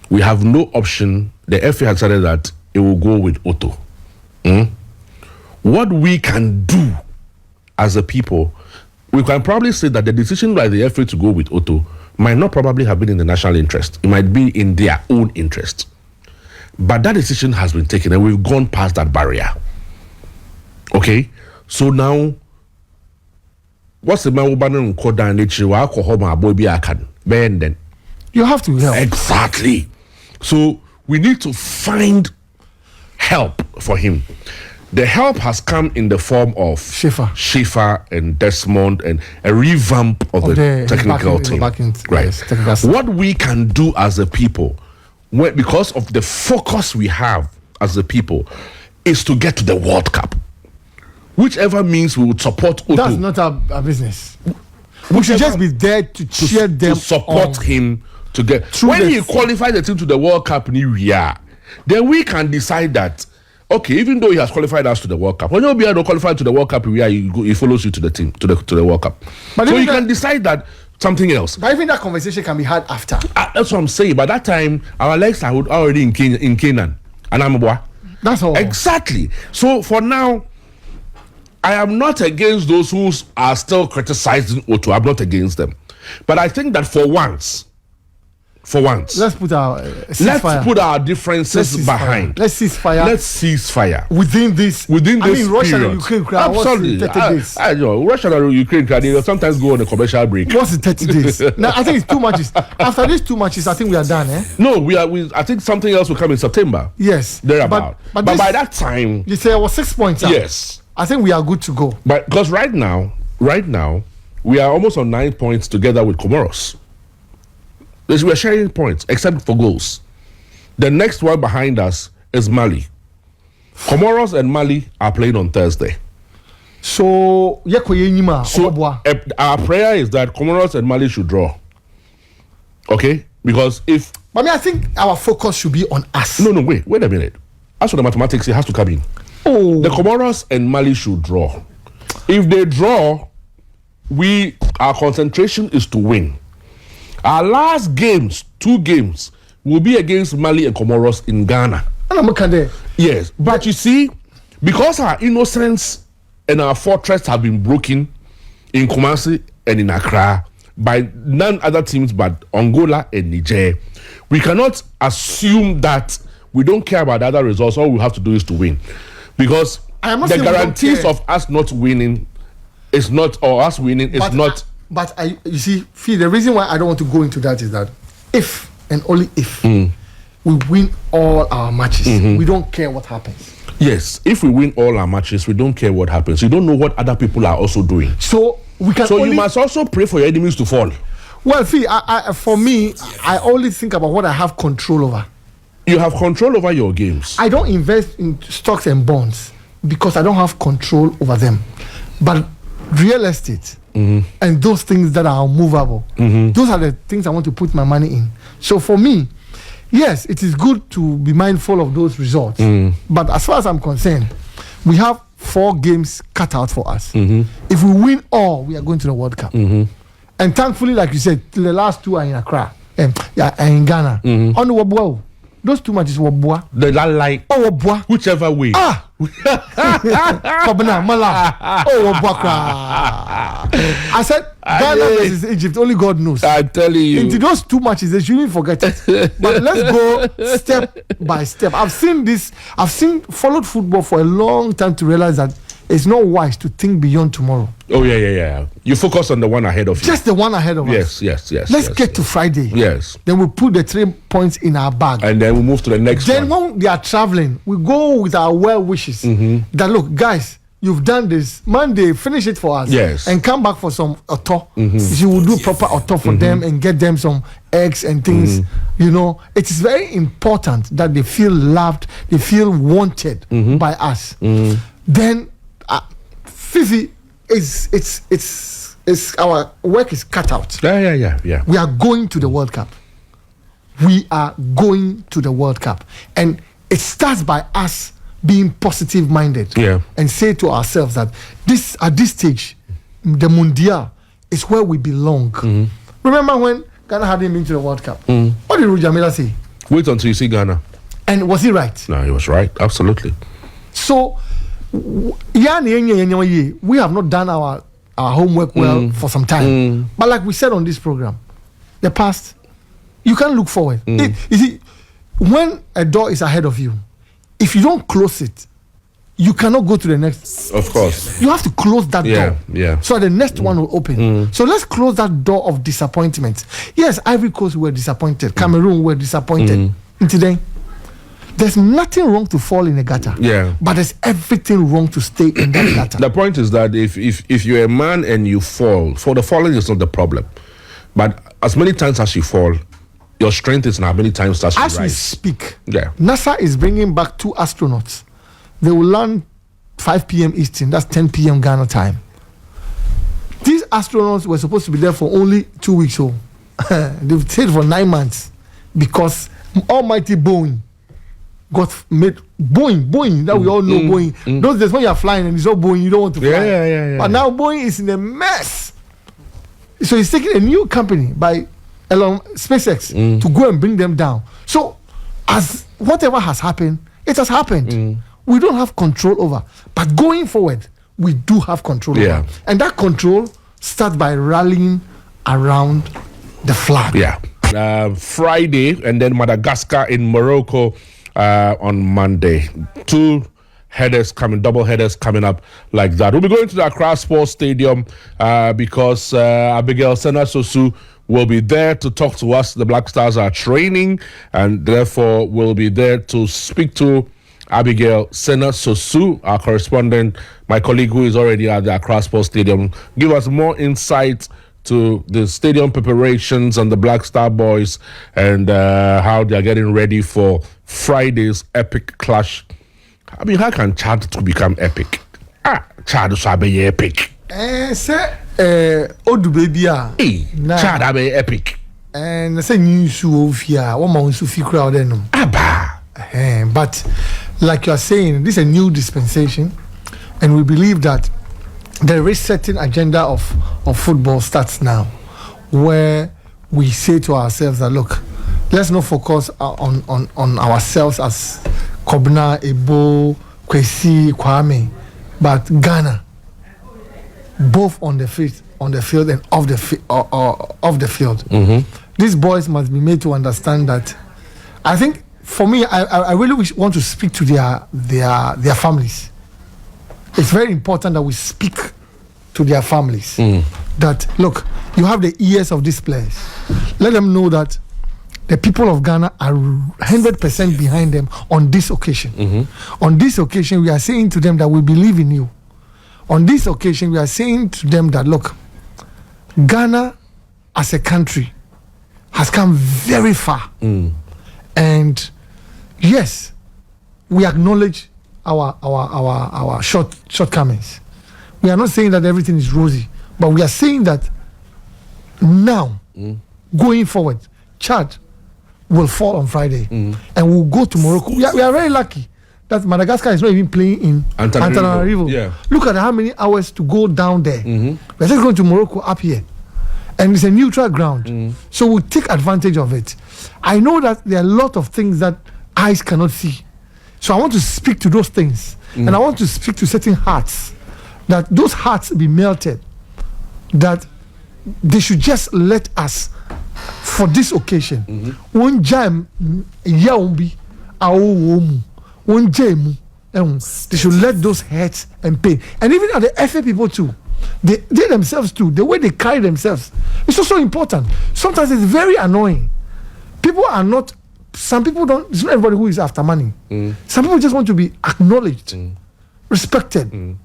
We have no option. The FA has decided that it will go with Otto. What we can do as a people, we can probably say that the decision by the FA to go with Otto might not probably have been in the national interest. It might be in their own interest. But that decision has been taken and we've gone past that barrier. Okay? So now, what's the man who called down then?
You have to help.
Exactly. So we need to find help for him. The help has come in the form of Schaefer and Desmond and a revamp of the technical team. Right. Yes, what we can do as a people, because of the focus we have as a people, is to get to the World Cup. Whichever means we would support Otto.
That's not our business. We should just be there to cheer them
to support him to get. When he qualifies the team to the World Cup New Year, then we can decide that, okay, even though he has qualified us to the World Cup, when you'll be able to qualify to the World Cup, he follows you to the team, to the World Cup. But so you can decide that something else.
But even that conversation can be had after.
That's what I'm saying. By that time, our legs are already in Canaan. And I'm a boy.
That's all.
Exactly. So for now, I am not against those who are still criticizing Otto. I'm not against them. But I think that for once, let's put our differences behind.
Let's cease fire. Within this
Russia
and Ukraine.
Absolutely. 30 days? I know. Russia and Ukraine they sometimes go on a commercial break.
What's the 30 days? Now, I think it's 2 matches. After these 2 matches, I think we are done.
No, I think something else will come in September.
Yes.
Thereabout. But by that time...
You say I was 6 points out.
Yes.
I think we are good to go.
But because right now, we are almost on 9 points together with Comoros. We are sharing points, except for goals. The next one behind us is Mali. Comoros and Mali are playing on Thursday.
So our
prayer is that Comoros and Mali should draw. Okay? Because if...
But I think our focus should be on us.
No, wait a minute. As for the mathematics, it has to come in. The Comoros and Mali should draw. If they draw, our concentration is to win. Our last 2 games, will be against Mali and Comoros in Ghana. Yes, but you see, because our innocence and our fortress have been broken in Kumasi and in Accra by none other teams but Angola and Niger, we cannot assume that we don't care about the other results. All we have to do is to win. Because the guarantees of us not winning is not, or us winning is not...
But you see, the reason why I don't want to go into that is that if and only if we win all our matches, we don't care what happens.
Yes, if we win all our matches, we don't care what happens. You don't know what other people are also doing.
So we can.
So you must also pray for your enemies to fall.
Well, for me, I only think about what I have control over.
You have control over your games.
I don't invest in stocks and bonds because I don't have control over them. But real estate. And those things that are unmovable, those are the things I want to put my money in. So for me, yes, it is good to be mindful of those results. But as far as I'm concerned, we have 4 games cut out for us. If we win all, we are going to the World Cup. And thankfully, like you said, the last 2 are in Accra and in Ghana. On the Wabwa, those 2 matches were bois.
The like whichever way.
I said Ghana versus Egypt. Only God knows.
I'm telling you.
Into those 2 matches, they shouldn't forget it. But let's go step by step. I've followed football for a long time to realize that it's not wise to think beyond tomorrow.
Oh yeah. You focus on the one ahead of you.
Just the one ahead of us.
Yes.
Let's get to Friday.
Yes.
Then we put the 3 points in our bag.
And then we move to the next one.
Then when they are traveling, we go with our well wishes. That look, guys, you've done this. Monday, finish it for us.
Yes.
And come back for some auto. You will do proper auto for them and get them some eggs and things. You know, it is very important that they feel loved, they feel wanted by us. Then Fiifi is our work is cut out.
Yeah.
We are going to the World Cup. And it starts by us being positive minded and say to ourselves that at this stage, the Mundial is where we belong. Remember when Ghana hadn't been to the World Cup? What did Rujamila say?
Wait until you see Ghana.
And was he right?
No, he was right. Absolutely.
So we have not done our homework well for some time. But like we said on this program, the past, you can't look forward. You see, when a door is ahead of you, if you don't close it, you cannot go to the next.
Of course.
You have to close that door.
Yeah.
So the next one will open. So let's close that door of disappointment. Yes, Ivory Coast were disappointed. Cameroon were disappointed. Today, There's nothing wrong to fall in a gutter.
Yeah.
But there's everything wrong to stay in that gutter.
The point is that if you're a man and you fall, for the falling is not the problem. But as many times as you fall, your strength is now many times as you rise.
As we speak,
Yeah.
NASA is bringing back 2 astronauts. They will land 5 p.m. Eastern. That's 10 p.m. Ghana time. These astronauts were supposed to be there for only 2 weeks. So they've stayed for 9 months because almighty Boeing got made. Boeing that we all know. Boeing. Those days when you're flying and it's all Boeing, you don't want to fly.
Yeah.
But now Boeing is in a mess. So he's taking a new company by SpaceX to go and bring them down. So as whatever has happened, it has happened. We don't have control over. But going forward, we do have control over. And that control starts by rallying around the flag.
Yeah. Friday and then Madagascar in Morocco on Monday. 2 double headers coming up like that. We'll be going to the Accra Sports Stadium because Abigail Senna-Sosu will be there to talk to us. The Black Stars are training and therefore we'll be there to speak to Abigail Senna-Sosu, our correspondent, my colleague who is already at the Accra Sports Stadium, give us more insight to the stadium preparations and the Black Star boys and how they are getting ready for Friday's epic clash. I mean, how can Chad to become epic? Chad should be epic.
Odu baby
Chad be epic.
And say news of here. What man so fi crowd no. But like you are saying, this is a new dispensation, and we believe that the resetting agenda of football starts now, where we say to ourselves that look, let's not focus on ourselves as Kobna, Ebo, Kwesi, Kwame, but Ghana, both on the field and off the field. These boys must be made to understand that. I think for me, I really want to speak to their families. It's very important that we speak to their families. That look, you have the ears of these players. Let them know that the people of Ghana are 100% behind them on this occasion. On this occasion, we are saying to them that we believe in you. On this occasion, we are saying to them that look, Ghana as a country has come very far. And yes, we acknowledge our shortcomings. We are not saying that everything is rosy, but we are saying that now, going forward, Chad will fall on Friday, and we'll go to Morocco. We are very lucky that Madagascar is not even playing in Antananarivo. Look at how many hours to go down there. We're just going to Morocco up here, and it's a neutral ground, so we'll take advantage of it. I know that there are a lot of things that eyes cannot see, so I want to speak to those things, and I want to speak to certain hearts, that those hearts be melted, that they should just let us, for this occasion, one jam yaumbi aomu, one jam, they should let those hurts and pain, and even at the FA people too, they themselves too, the way they carry themselves, it's also important. Sometimes it's very annoying. Some people don't, it's not everybody who is after money. Some people just want to be acknowledged, respected.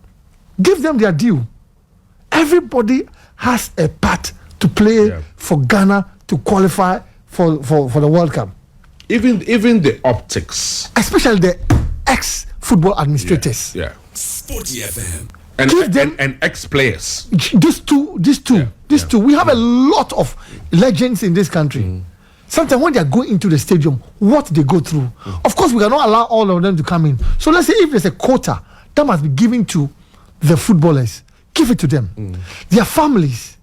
Give them their due. Everybody has a part to play for Ghana to qualify for the World Cup.
Even the optics,
especially the ex-football administrators.
Sporty FM.
And ex-players.
These two. We have a lot of legends in this country. Sometimes when they are going into the stadium, what they go through. Of course, we cannot allow all of them to come in. So let's say if there's a quota that must be given to the footballers, give it to them. Their families.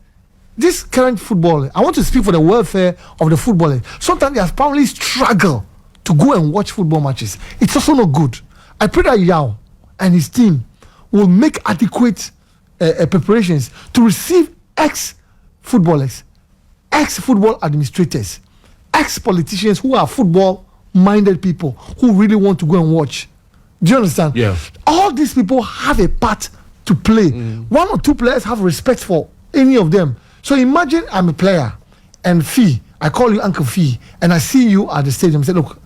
This current footballer, I want to speak for the welfare of the footballers. Sometimes their families struggle to go and watch football matches. It's also not good. I pray that Yao and his team will make adequate preparations to receive ex-footballers, ex-football administrators, ex-politicians who are football-minded people who really want to go and watch. Do you understand? All these people have a part to play. One or two players have respect for any of them. So imagine I'm a player and Fee, I call you Uncle Fee, and I see you at the stadium and say, look,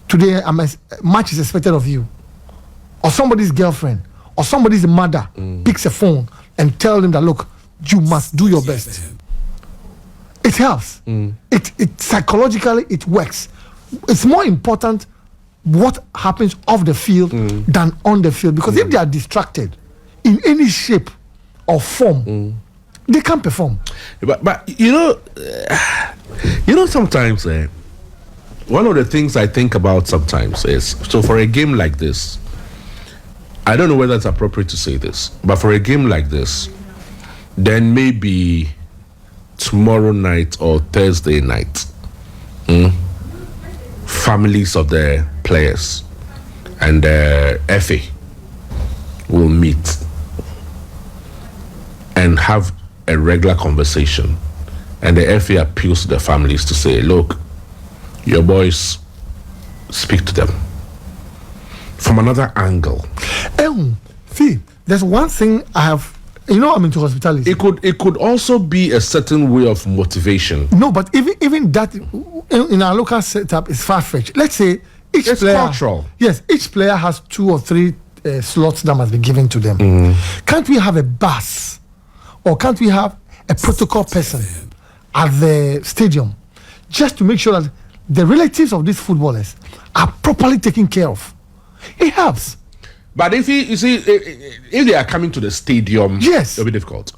today much is expected of you, or somebody's girlfriend or somebody's mother picks a phone and tell them that, look, you must do your best. It helps. It psychologically it works. It's more important what happens off the field than on the field, because if they are distracted in any shape or form, they can't perform.
But you know, sometimes one of the things I think about sometimes is, so for a game like this, I don't know whether it's appropriate to say this, but for a game like this, then maybe tomorrow night or Thursday night, families of the players and the FA will meet and have a regular conversation, and the FA appeals to the families to say, look, your boys, speak to them from another angle.
See, there's one thing I have. I'm into hospitality.
It could also be a certain way of motivation.
No, but even that in our local setup is far-fetched. Let's say each
It's
player.
cultural.
Yes, each player has 2 or 3 slots that must be given to them. Can't we have a bus, or can't we have a protocol person at the stadium, just to make sure that the relatives of these footballers are properly taken care of? It helps.
But if if they are coming to the stadium,
yes,
it'll be difficult.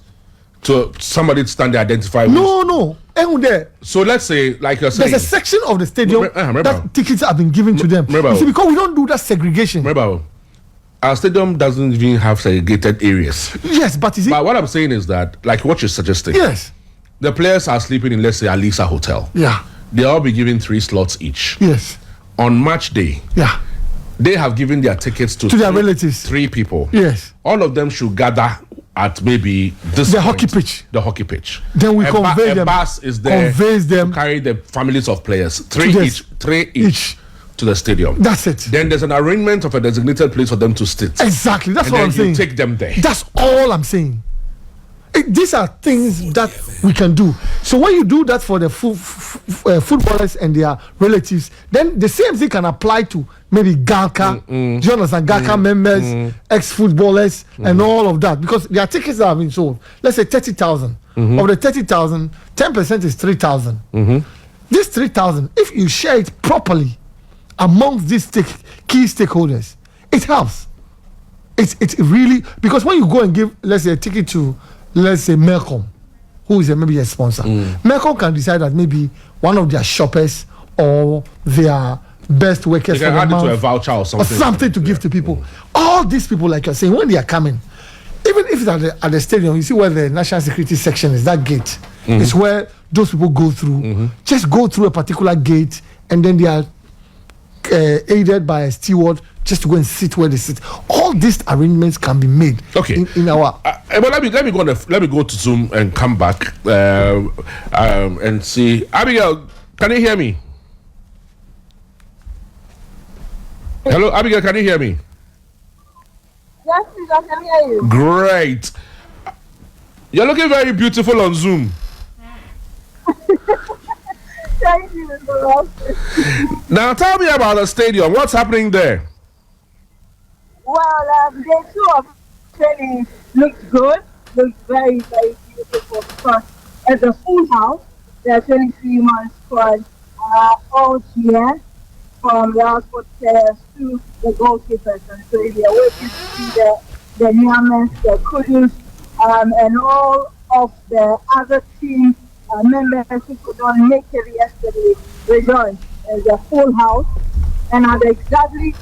So somebody to stand there, identify.
No. There.
So let's say, like you're saying,
there's a section of the stadium that tickets have been given to them. You see, because we don't do that segregation.
Remember, our stadium doesn't even have segregated areas.
Yes, but you see,
but what I'm saying is that, like what you're suggesting,
yes,
the players are sleeping in, let's say, Alisa Hotel.
Yeah.
They'll all be given 3 slots each.
Yes.
On match day.
Yeah.
They have given their tickets to
their relatives.
3 people.
Yes.
All of them should gather at maybe this
the hockey pitch.
The hockey pitch.
Then we convey them.
A bus is there.
Conveys them.
To carry the families of players. 3 each to the stadium.
That's it.
Then there's an arrangement of a designated place for them to sit.
Exactly. That's what I'm saying.
And then you take them there.
That's all I'm saying. These are things that we can do. So when you do that for the footballers and their relatives, then the same thing can apply to maybe GALCA, do you understand? GALCA members, ex-footballers, and all of that. Because their tickets that have been sold, let's say 30,000. Of the 30,000, 10% is 3,000. This 3,000, if you share it properly amongst these key stakeholders, it helps. It's really, because when you go and give, let's say, a ticket to, let's say, Melcom, who is maybe a sponsor, Melcom can decide that maybe one of their shoppers or their best workers
they can add it to a voucher or something
to give to people. All these people, like you're saying, when they are coming, even if it's at the stadium, you see where the national security section is, that gate is where those people go through. Just go through a particular gate, and then they are aided by a steward just to go and sit where they sit. All these arrangements can be made.
Okay.
In our.
But let me go to Zoom and come back and see. Abigail, can you hear me? Hello, Abigail, can you hear me?
Yes, please, I can hear you.
Great. You're looking very beautiful on Zoom.
Thank you, Mr.
Now tell me about the stadium. What's happening there?
Well, day 2 of training looks good. Looks very, very beautiful because at the full house, there are 23-man squad all here, from the output players to the goalkeepers. And so we are waiting to see the Niamans, the Kudus, and all of the other team members who could not make it yesterday rejoice. There's a full house, and at exactly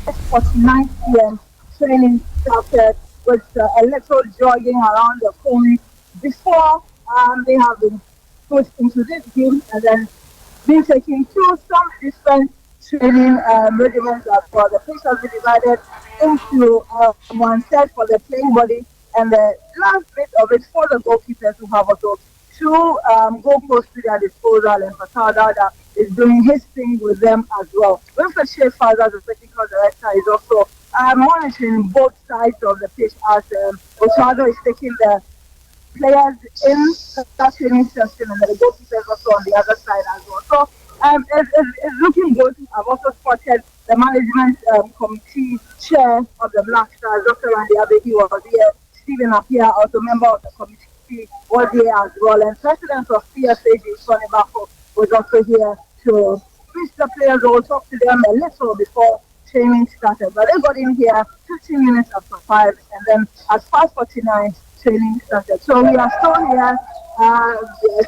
49 p.m. training started with a little jogging around the corner before they have been put into this game and then been taken to some different training regiments for the pitch has been divided into one set for the playing body and the last bit of it for the goalkeepers who have also 2 goalposts to their disposal, and Fatada is doing his thing with them as well. Wilfred Shea-Father, the technical director, is also monitoring both sides of the pitch as Osado is taking the players in that training session and the goalkeepers also on the other side as well. So It's looking good. I've also spotted the management committee chair of the Black Stars, Dr. Randy Abe. He was here. Stephen Appiah, also member of the committee, was here as well. And president of PSAG, Sonny Bako, was also here to wish the players all, talk to them a little before training started. But they got in here 15 minutes after 5, and then at 5:49, training started. So we are still here,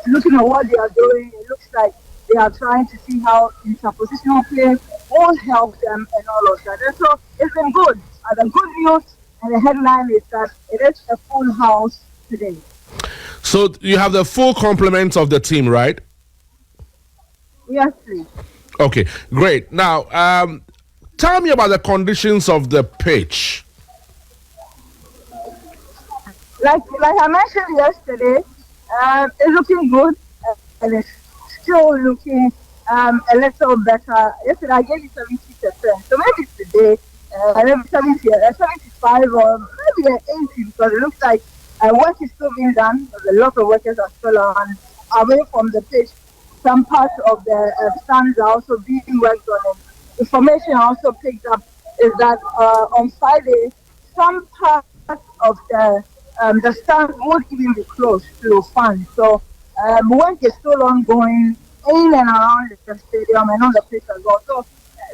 looking at what they are doing. It looks like they are trying to see how interpositional play all help them and all of that. And so it's been good. The good news and the headline is that it is a full house today.
So you have the full complement of the team, right?
Yes, please.
Okay, great. Now, tell me about the conditions of the pitch.
Like I mentioned yesterday, it's looking good, and it's still looking a little better. Yesterday I gave it 70%, so maybe today maybe 75 or maybe 80, because it looks like work is still being done. A lot of workers are still on away from the pitch. Some parts of the stands are also being worked on. And information I also picked up is that on Friday, some parts of the stands won't even be closed to fans. So work is still ongoing in and around the stadium and on the pitch as well. So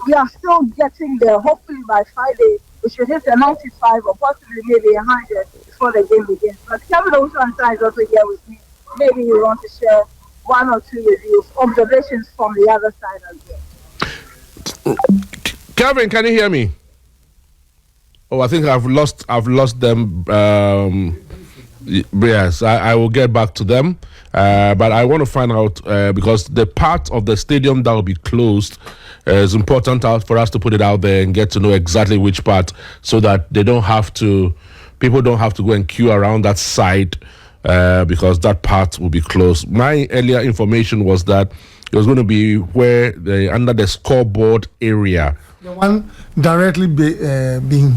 we are still getting there. Hopefully by Friday, we should hit a 95 or possibly maybe 100 before the game begins. But Kevin Osansa is also here with me. Maybe you want to share one or two reviews, observations from the other side as well.
Kevin, can you hear me? Oh, I think I've lost them. Yes, I will get back to them. But I want to find out because the part of the stadium that will be closed is important for us to put it out there and get to know exactly which part, so that people don't have to go and queue around that side because that part will be closed. My earlier information was that it was going to be where under the scoreboard area.
The one directly being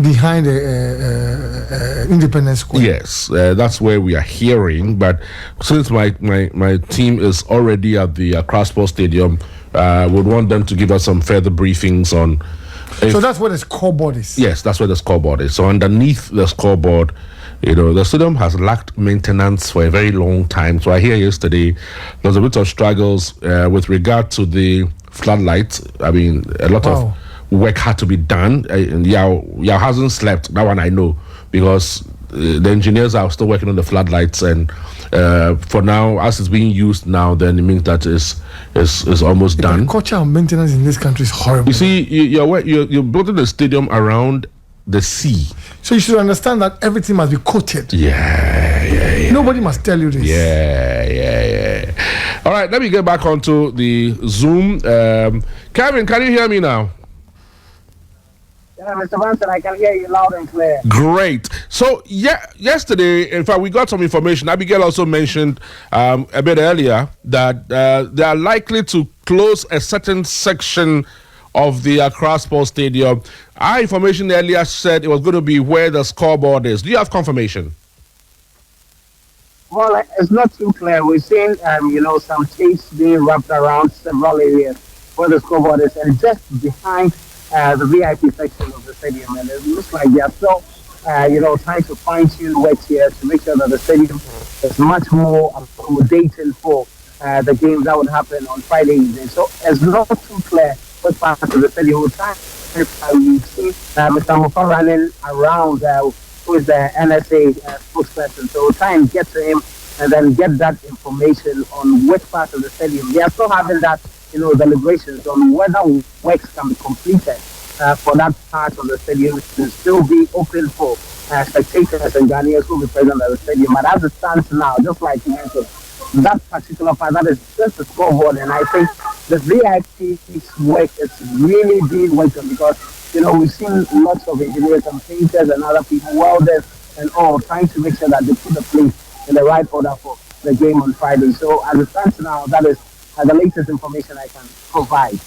behind the Independence Square.
Yes, that's where we are hearing. But since my team is already at the Accra Sports Stadium, would want them to give us some further briefings on.
So that's where the scoreboard is.
Yes, that's where the scoreboard is. So underneath the scoreboard, the stadium has lacked maintenance for a very long time. So I hear yesterday there was a bit of struggles with regard to the floodlights. I mean, a lot of work had to be done. Yao hasn't slept. That one I know, because the engineers are still working on the floodlights, and for now, as it's being used now, then it means that is almost done.
The culture of maintenance in this country is horrible.
You see, you're building the stadium around the sea,
so you should understand that everything must be coated.
Yeah.
Nobody must tell you this.
Yeah. All right, let me get back onto the Zoom. Kevin, can you hear me now?
Yeah, Mr. Banson, I can hear you loud and clear.
Great. So, yesterday, in fact, we got some information. Abigail also mentioned a bit earlier that they are likely to close a certain section of the Accra Sports Stadium. Our information earlier said it was going to be where the scoreboard is. Do you have confirmation?
Well, it's not too clear. We've seen, some tapes being wrapped around several areas where the scoreboard is, and just behind the VIP section of the stadium, and it looks like they are still, trying to fine-tune work here to make sure that the stadium is much more accommodating for the games that would happen on Friday evening. So it's not too clear what part of the stadium will try. We've seen Mr. Mofa running around, who is the NSA spokesperson. So we'll try and get to him and then get that information on which part of the stadium. They are still having that deliberations on whether works can be completed for that part of the stadium to still be open for spectators and Ghanaians who will be present at the stadium. But as it stands now, just like you mentioned, that particular part, that is just the scoreboard, and I think the VIP work is really being welcome, because we've seen lots of engineers and painters and other people, welders and all, trying to make sure that they put the place in the right order for the game on Friday. So as it stands now, that is the latest information I can provide.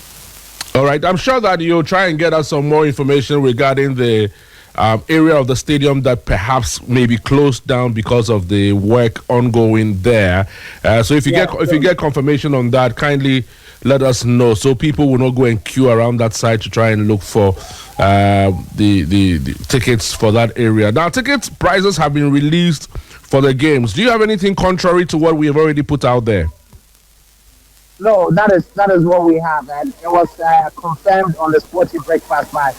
All right. I'm sure that you'll try and get us some more information regarding the area of the stadium that perhaps may be closed down because of the work ongoing there. So if you get confirmation on that, kindly let us know so people will not go and queue around that side to try and look for the tickets for that area. Now, ticket prices have been released for the games. Do you have anything contrary to what we have already put out there?
No, that is what we have, and it was confirmed on the Sporty breakfast by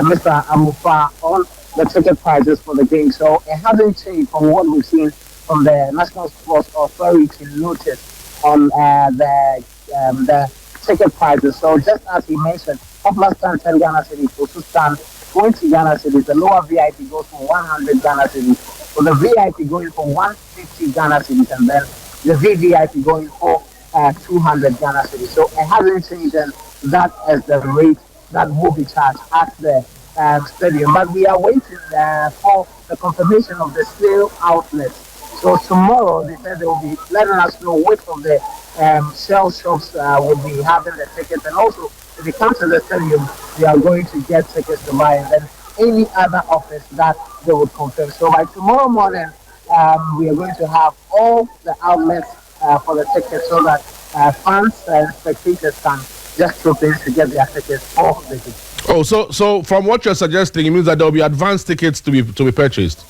Mr. Amufa on the ticket prices for the game. So it hasn't changed from what we've seen from the National Sports Authority notice on the ticket prices. So just as he mentioned, popular stand 10 Ghana cedis, also stand 20 Ghana cedis. The lower VIP goes for 100 Ghana cedis. So the VIP going for 150 Ghana cedis, and then the VVIP going for 200 Ghana cedis. So it hasn't changed, and that is the rate that will be charged at the stadium. But we are waiting for the confirmation of the sale outlets. So tomorrow, they said they will be letting us know which of the sale shops will be having the tickets. And also, if they come to the stadium, they are going to get tickets to buy. And then any other office that they would confirm. So by tomorrow morning, we are going to have all the outlets for the tickets so that fans and spectators can just drop in to get their tickets for the game.
Oh, so from what you're suggesting, it means that there will be advanced tickets to be purchased.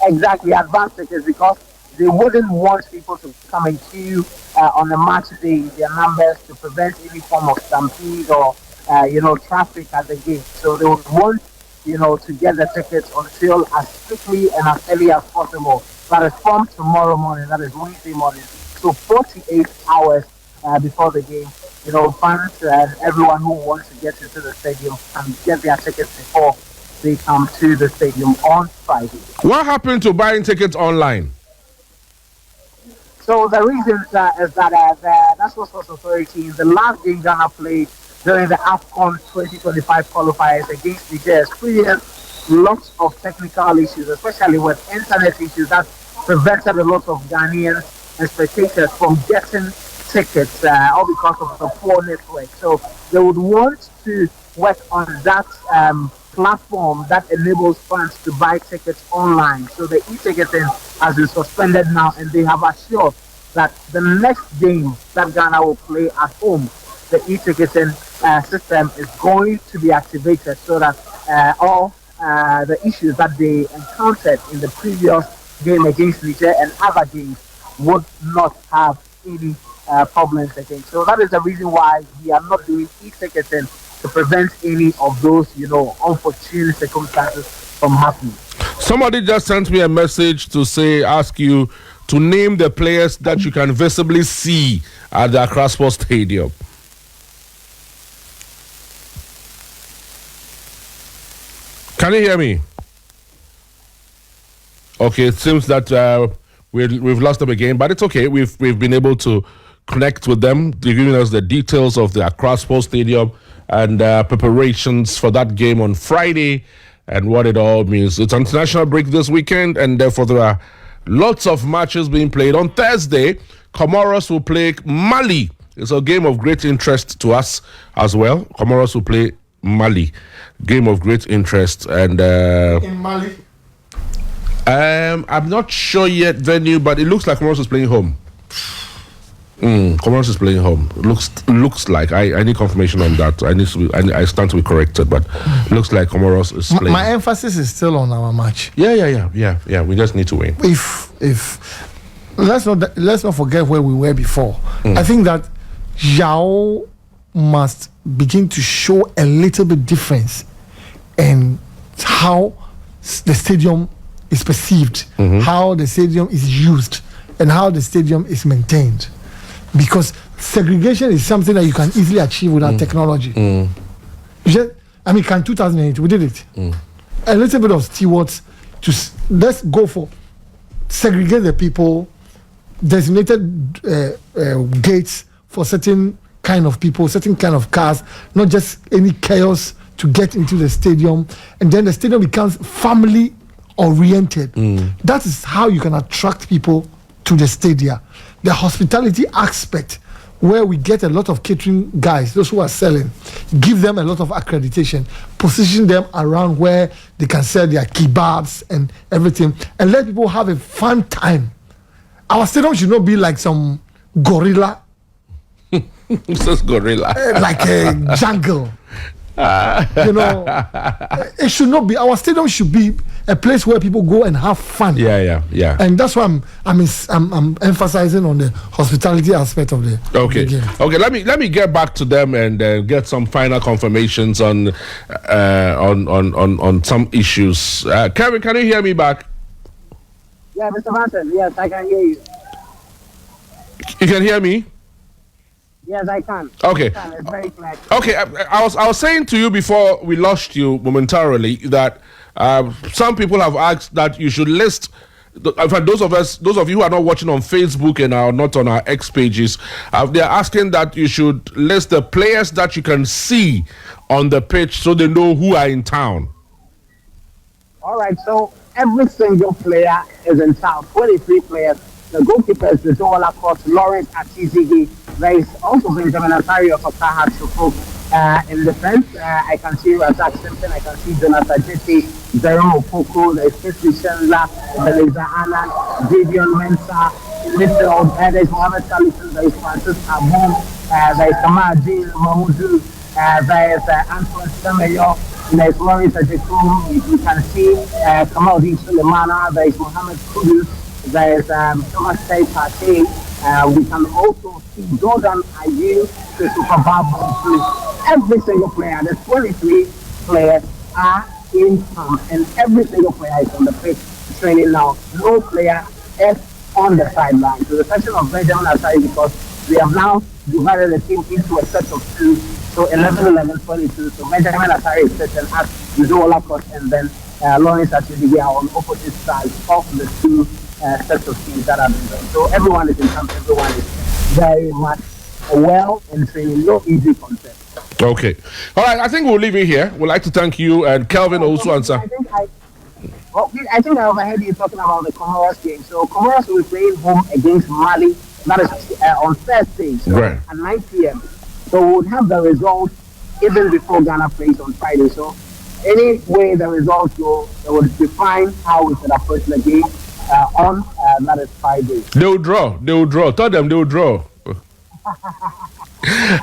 Exactly, advanced tickets, because they wouldn't want people to come and queue on the match day, their numbers, to prevent any form of stampede or traffic at the game. So they would want to get the tickets on sale as quickly and as early as possible. That is from tomorrow morning. That is Wednesday morning. So 48 hours before the game, fans and everyone who wants to get into the stadium can get their tickets before they come to the stadium on Friday.
What happened to buying tickets online?
So the reason is that the National Sports Authority, in the last game Ghana played during the AFCON 2025 qualifiers against Nigeria, experienced lots of technical issues, especially with internet issues that prevented a lot of Ghanaians and spectators from getting tickets, all because of the poor network. So they would want to work on that platform that enables fans to buy tickets online. So the e-ticketing has been suspended now, and they have assured that the next game that Ghana will play at home, the e-ticketing system is going to be activated so that all the issues that they encountered in the previous game against Niger and other games would not have any problems again. So that is the reason why we are not doing e-ticketing, to prevent any of those, unfortunate circumstances from happening.
Somebody just sent me a message to ask you to name the players that you can visibly see at the Accra Sports Stadium. Can you hear me? Okay, it seems that we've lost them again, but it's okay. We've been able to connect with them. They're giving us the details of the Accra Sports Stadium and preparations for that game on Friday and what it all means. It's international break this weekend, and therefore there are lots of matches being played. On Thursday, Comoros will play Mali. It's a game of great interest to us as well. Comoros will play Mali. Game of great interest. And
in Mali?
I'm not sure yet venue, but it looks like Comoros is playing home. Comoros is playing home. Looks like. I need confirmation on that. I stand to be corrected, but looks like Comoros is playing.
My emphasis is still on our match.
Yeah. We just need to win.
If let's not forget where we were before. I think that Yao must begin to show a little bit difference in how the stadium is perceived, how the stadium is used, and how the stadium is maintained. Because segregation is something that you can easily achieve without technology. Can 2008, we did it. A little bit of stewards, let's go for segregate the people, designated gates for certain kind of people, certain kind of cars, not just any chaos to get into the stadium. And then the stadium becomes family oriented. That is how you can attract people to the stadium. The hospitality aspect where we get a lot of catering guys, those who are selling, give them a lot of accreditation, position them around where they can sell their kebabs and everything, and let people have a fun time. Our stadium should not be like some gorilla.
Says gorilla.
Like a jungle. It should not be. Our stadium should be a place where people go and have fun.
Yeah.
And that's why I'm emphasizing on the hospitality aspect of the game.
Okay. Let me get back to them and get some final confirmations on some issues. Kevin, can you hear me back?
Yeah, Mr. Banson. Yes, I can hear you.
You can hear me?
Yes, I can.
Okay.
It's very clear.
Okay, I was saying to you before we lost you momentarily that some people have asked that you should list. In fact, those of you who are not watching on Facebook and are not on our X pages, they are asking that you should list the players that you can see on the pitch so they know who are in town.
All right, so every single player is in town. 23 players. The goalkeepers is all across. Lawrence Atizigi. There is also Benjamin Atario for Kaha Sufuk. In defense, I can see Razak Simpson, I can see Jonathan Jeti, Zero Opoku, there is Fiifi Shenla, Beleza Annan, Vivian Mensah. In midfield, there is Mohamed Salison, there is Francis Abon, there is Kamar Jean Mahmoudou, there is Antoine Semeyo, there is Lawrence Ajekum, you can see Kamaldeen Sulemana, there is Mohamed Kudus, there is Thomas Pate. We can also see Jordan Ayew, Christopher Babu. Every single player, the 23 players are in town, and every single player is on the pitch training now. No player is on the sideline. So the question of Benjamin Asari, because we have now divided the team into a set of two, so 11, 11, 22. So Benjamin Asari is sitting at Uzo Olakos, and then Lawrence Atizigi are on opposite sides of the two sets of teams that have been done. So everyone is in camp, everyone is very much well in training, no easy concept.
Okay. All right, I think we'll leave it here. We'd like to thank you and Kelvin also answer.
I think I overheard you talking about the Comoros game. So Comoros will be playing home against Mali. That is on Thursday, so
right,
at 9 p.m. So we'll have the results even before Ghana plays on Friday. So any way the results go, it will define how we should approach the game on that is Friday.
They will draw. Tell them they will draw.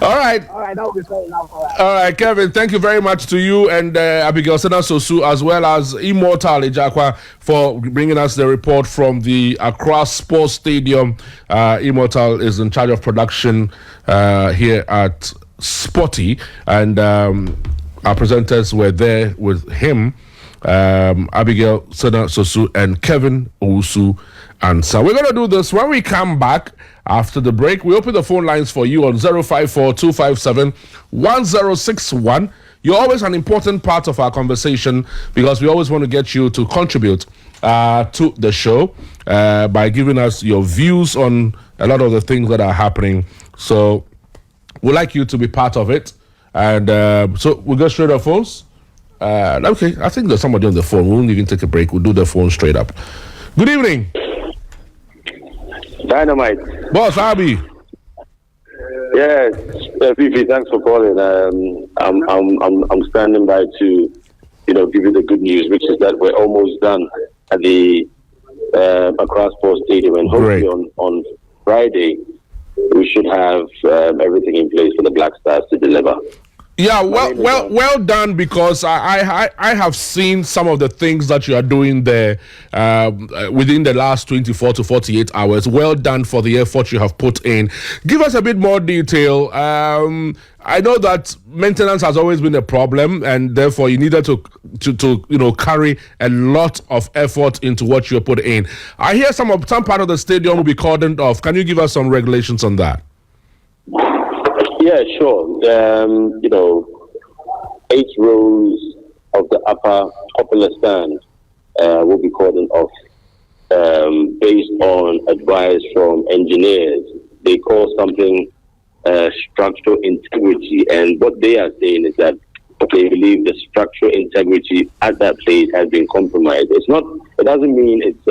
All right,
that will be fair enough. All
right, Kevin, thank you very much to you and Abigail Sena Sosu, as well as Immortal Ejakwa, for bringing us the report from the Accra Sports Stadium. Immortal is in charge of production here at Sporty, and our presenters were there with him, Abigail Sena Sosu and Kevin Owusu. And so we're going to do this when we come back after the break. We open the phone lines for you on 054-257-1061. You're always an important part of our conversation because we always want to get you to contribute to the show by giving us your views on a lot of the things that are happening. So we'd like you to be part of it. And so we'll go straight to phones. Okay, I think there's somebody on the phone. We won't even take a break. We'll do the phone straight up. Good evening.
Dynamite.
Boss, Abby.
Yes, Fiifi, thanks for calling. I'm standing by to, give you the good news, which is that we're almost done at the Accra Sports Stadium, and hopefully on Friday we should have everything in place for the Black Stars to deliver.
Yeah, well done, because I have seen some of the things that you are doing there within the last 24 to 48 hours. Well done for the effort you have put in. Give us a bit more detail. I know that maintenance has always been a problem, and therefore you needed to carry a lot of effort into what you put in. I hear some part of the stadium will be cordoned off. Can you give us some regulations on that?
Yeah, sure. 8 rows of the upper popular stand will be cordoned off based on advice from engineers. They call something structural integrity, and what they are saying is that they believe the structural integrity at that place has been compromised. It doesn't mean it's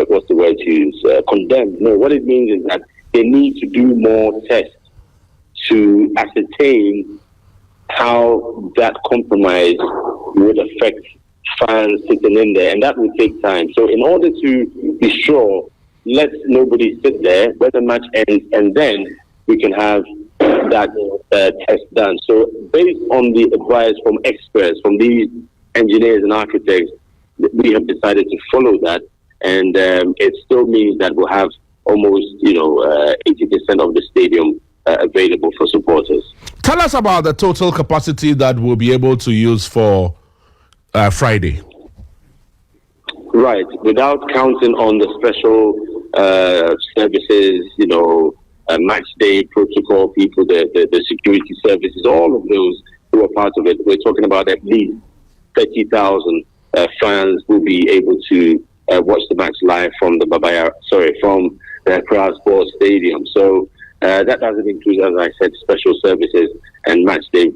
what's the word to use? Condemned. No, what it means is that they need to do more tests to ascertain how that compromise would affect fans sitting in there, and that will take time. So in order to be sure, let nobody sit there where the match ends, and then we can have that test done. So based on the advice from experts, from these engineers and architects, we have decided to follow that, and it still means that we'll have almost 80% of the stadium available for supporters.
Tell us about the total capacity that we'll be able to use for Friday.
Right, without counting on the special services, match day protocol people, the security services, all of those who are part of it. We're talking about at least 30,000 fans will be able to watch the match live from from the Accra Sports Stadium. So that doesn't include, as I said, special services and match day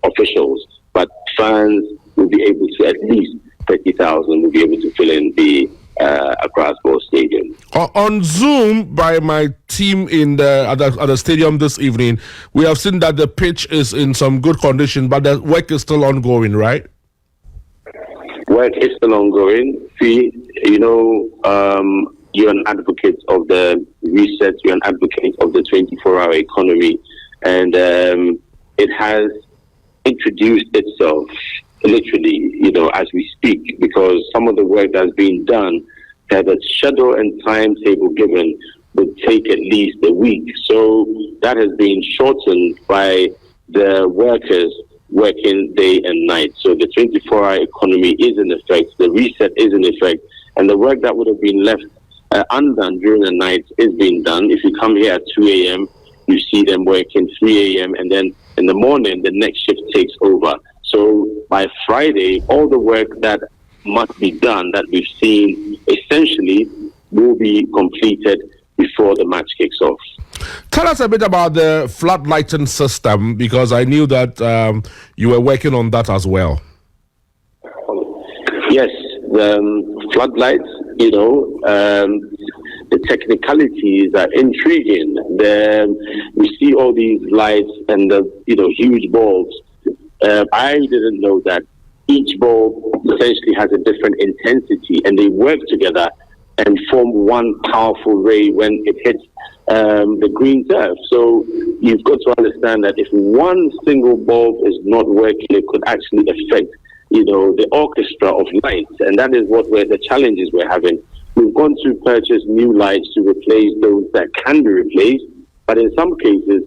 officials. But fans will be able to, at least 30,000 will be able to fill in the Accra Sports Stadium.
On Zoom by my team at the stadium this evening, we have seen that the pitch is in some good condition, but the work is still ongoing, right?
Work is still ongoing. You're an advocate of the reset, you're an advocate of the 24-hour economy, and it has introduced itself literally, as we speak, because some of the work that's been done, the schedule and timetable given would take at least a week. So that has been shortened by the workers working day and night. So the 24-hour economy is in effect, the reset is in effect, and the work that would have been left undone during the night is being done. If you come here at 2 a.m., you see them working 3 a.m., and then in the morning, the next shift takes over. So by Friday, all the work that must be done, that we've seen, essentially will be completed before the match kicks off.
Tell us a bit about the floodlighting system, because I knew that you were working on that as well.
Yes, the floodlights, the technicalities are intriguing. We see all these lights and the huge bulbs. I didn't know that each bulb essentially has a different intensity, and they work together and form one powerful ray when it hits the green turf. So you've got to understand that if one single bulb is not working, it could actually affect the orchestra of lights, and that is the challenges we're having. We've gone to purchase new lights to replace those that can be replaced, but in some cases,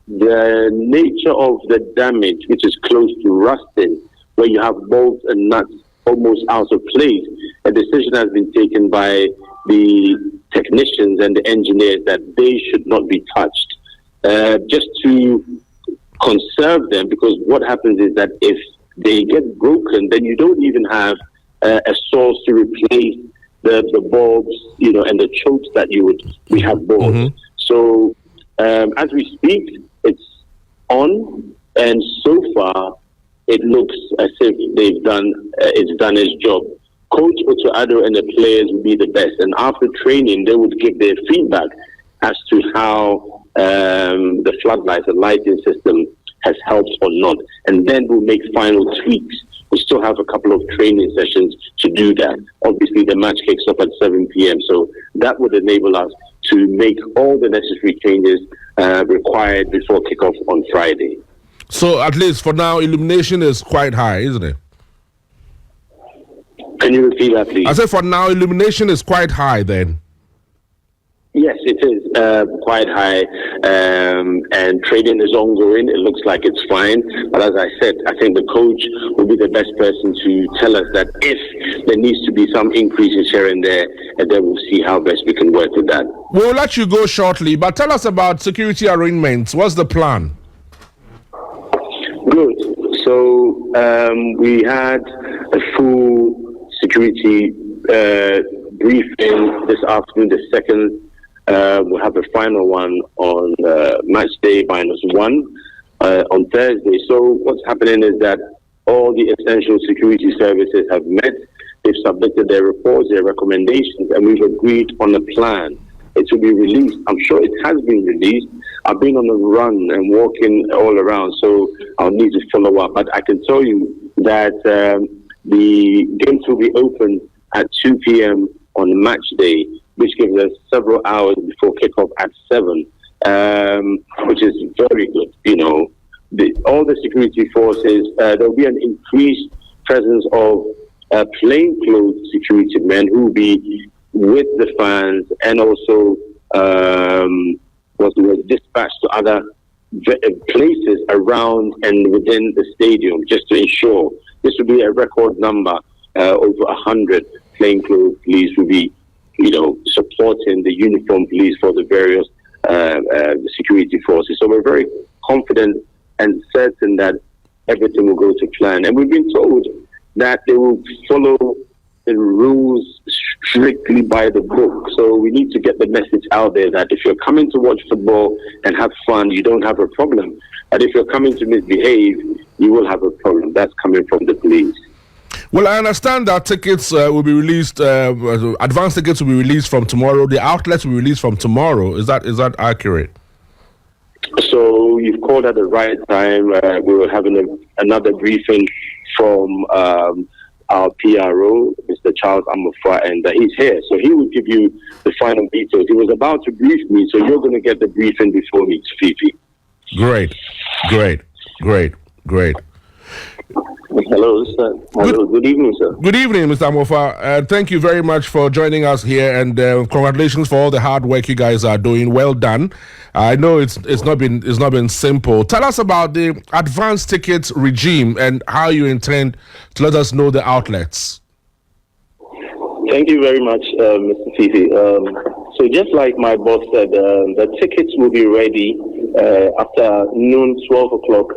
the nature of the damage, which is close to rusting, where you have bolts and nuts almost out of place, a decision has been taken by the technicians and the engineers that they should not be touched, just to conserve them, because what happens is that if they get broken, then you don't even have a source to replace the bulbs, and the chokes that we have bought. Mm-hmm. So as we speak, it's on, and so far it looks as if it's done its job. Coach Otoado and the players will be the best, and after training, they would give their feedback as to how the floodlights, the lighting system, has helped or not, and then we'll make final tweaks. We still have a couple of training sessions to do that. Obviously, the match kicks off at 7 p.m., so that would enable us to make all the necessary changes required before kickoff on Friday.
So, at least for now, illumination is quite high, isn't it?
Can you repeat that, please?
I said for now, illumination is quite high then.
Yes, it is quite high, and training is ongoing. It looks like it's fine. But as I said, I think the coach will be the best person to tell us that if there needs to be some increases here and there, and then we'll see how best we can work with that.
We'll let you go shortly, but tell us about security arrangements. What's the plan?
Good. So we had a full security briefing this afternoon, the second. We'll have a final one on match day -1 on Thursday. So what's happening is that all the essential security services have met. They've submitted their reports, their recommendations, and we've agreed on a plan it will be released. I'm sure it has been released. I've been on a run and walking all around, so I'll need to follow up. But I can tell you that the games will be open at 2 p.m. on match day, which gives us several hours before kickoff at 7, which is very good. You know, all the security forces, there will be an increased presence of plainclothes security men who will be with the fans and also was dispatched to other places around and within the stadium just to ensure this will be a record number. Over 100 plainclothes police will be, supporting the uniform police for the various security forces. So we're very confident and certain that everything will go to plan. And we've been told that they will follow the rules strictly by the book. So we need to get the message out there that if you're coming to watch football and have fun, you don't have a problem. And if you're coming to misbehave, you will have a problem. That's coming from the police.
Well, I understand that tickets will be released, advanced tickets will be released from tomorrow. The outlets will be released from tomorrow. Is that accurate?
So you've called at the right time. We were having another briefing from our PRO, Mr. Charles Amofra, and he's here. So he will give you the final details. He was about to brief me, so you're going to get the briefing before me, Fiifi.
Great.
Hello, sir. Good evening, sir.
Good evening, Mr. Amofa. Thank you very much for joining us here, and congratulations for all the hard work you guys are doing. Well done. I know it's not been simple. Tell us about the advance tickets regime and how you intend to let us know the outlets.
Thank you very much, Mr. Fiifi. So just like my boss said, the tickets will be ready after noon, 12 o'clock.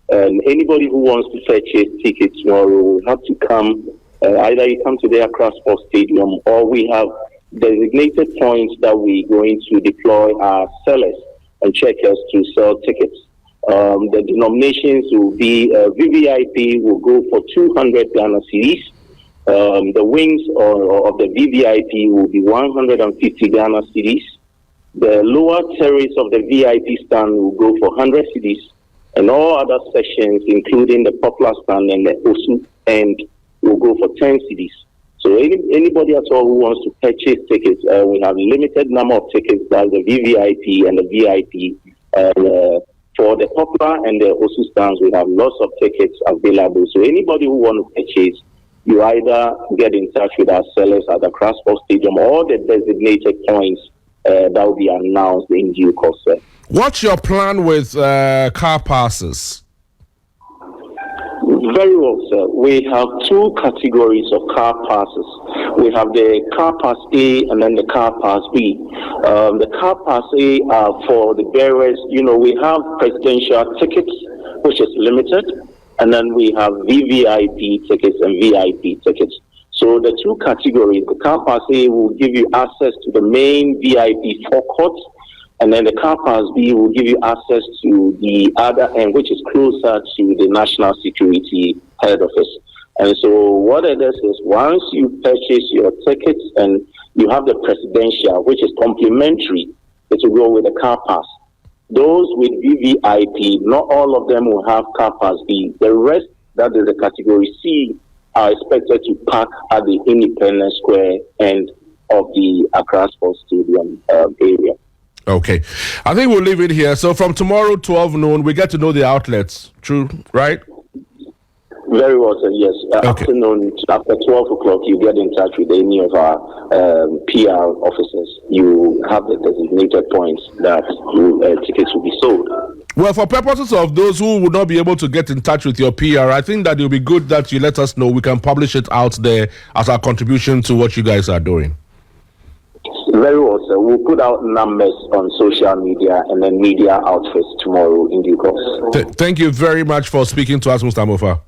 And anybody who wants to purchase tickets tomorrow will have to come. Either you come to the Accra Sports Stadium, or we have designated points that we're going to deploy our sellers and checkers to sell tickets. The denominations will be VVIP will go for 200 Ghana cedis. The wings of the VVIP will be 150 Ghana cedis. The lower terrace of the VIP stand will go for 100 cedis. And all other sections, including the popular stand and the Osu end, will go for 10 cedis. So anybody at all who wants to purchase tickets, we have a limited number of tickets, that's the VVIP and the VIP. And for the popular and the Osu stands, we have lots of tickets available. So anybody who wants to purchase, you either get in touch with our sellers at the Accra Sports Stadium or the designated points that will be announced in due course, sir.
What's your plan with car passes?
Very well, sir. We have two categories of car passes. We have the car pass A and then the car pass B. The car pass A are for the bearers. We have presidential tickets, which is limited, and then we have VVIP tickets and VIP tickets. So the two categories, the car pass A will give you access to the main VIP forecourt, and then the car pass B will give you access to the other end, which is closer to the National Security Head Office. And so what it is once you purchase your tickets and you have the presidential, which is complimentary, it will go with the car pass. Those with VVIP, not all of them will have car pass B. The rest, that is the category C, are expected to park at the Independence Square end of the Accra Sports Stadium area.
Okay. I think we'll leave it here. So from tomorrow, 12 noon, we get to know the outlets. True, right?
Very well, sir. Yes.
Okay.
Afternoon, after 12 o'clock, you get in touch with any of our PR officers. You have the designated points that tickets will be sold.
Well, for purposes of those who would not be able to get in touch with your PR, I think that it will be good that you let us know. We can publish it out there as our contribution to what you guys are doing.
Very well, sir. We'll put out numbers on social media and then media outfits tomorrow in due course.
Thank you very much for speaking to us, Mr. Mofa.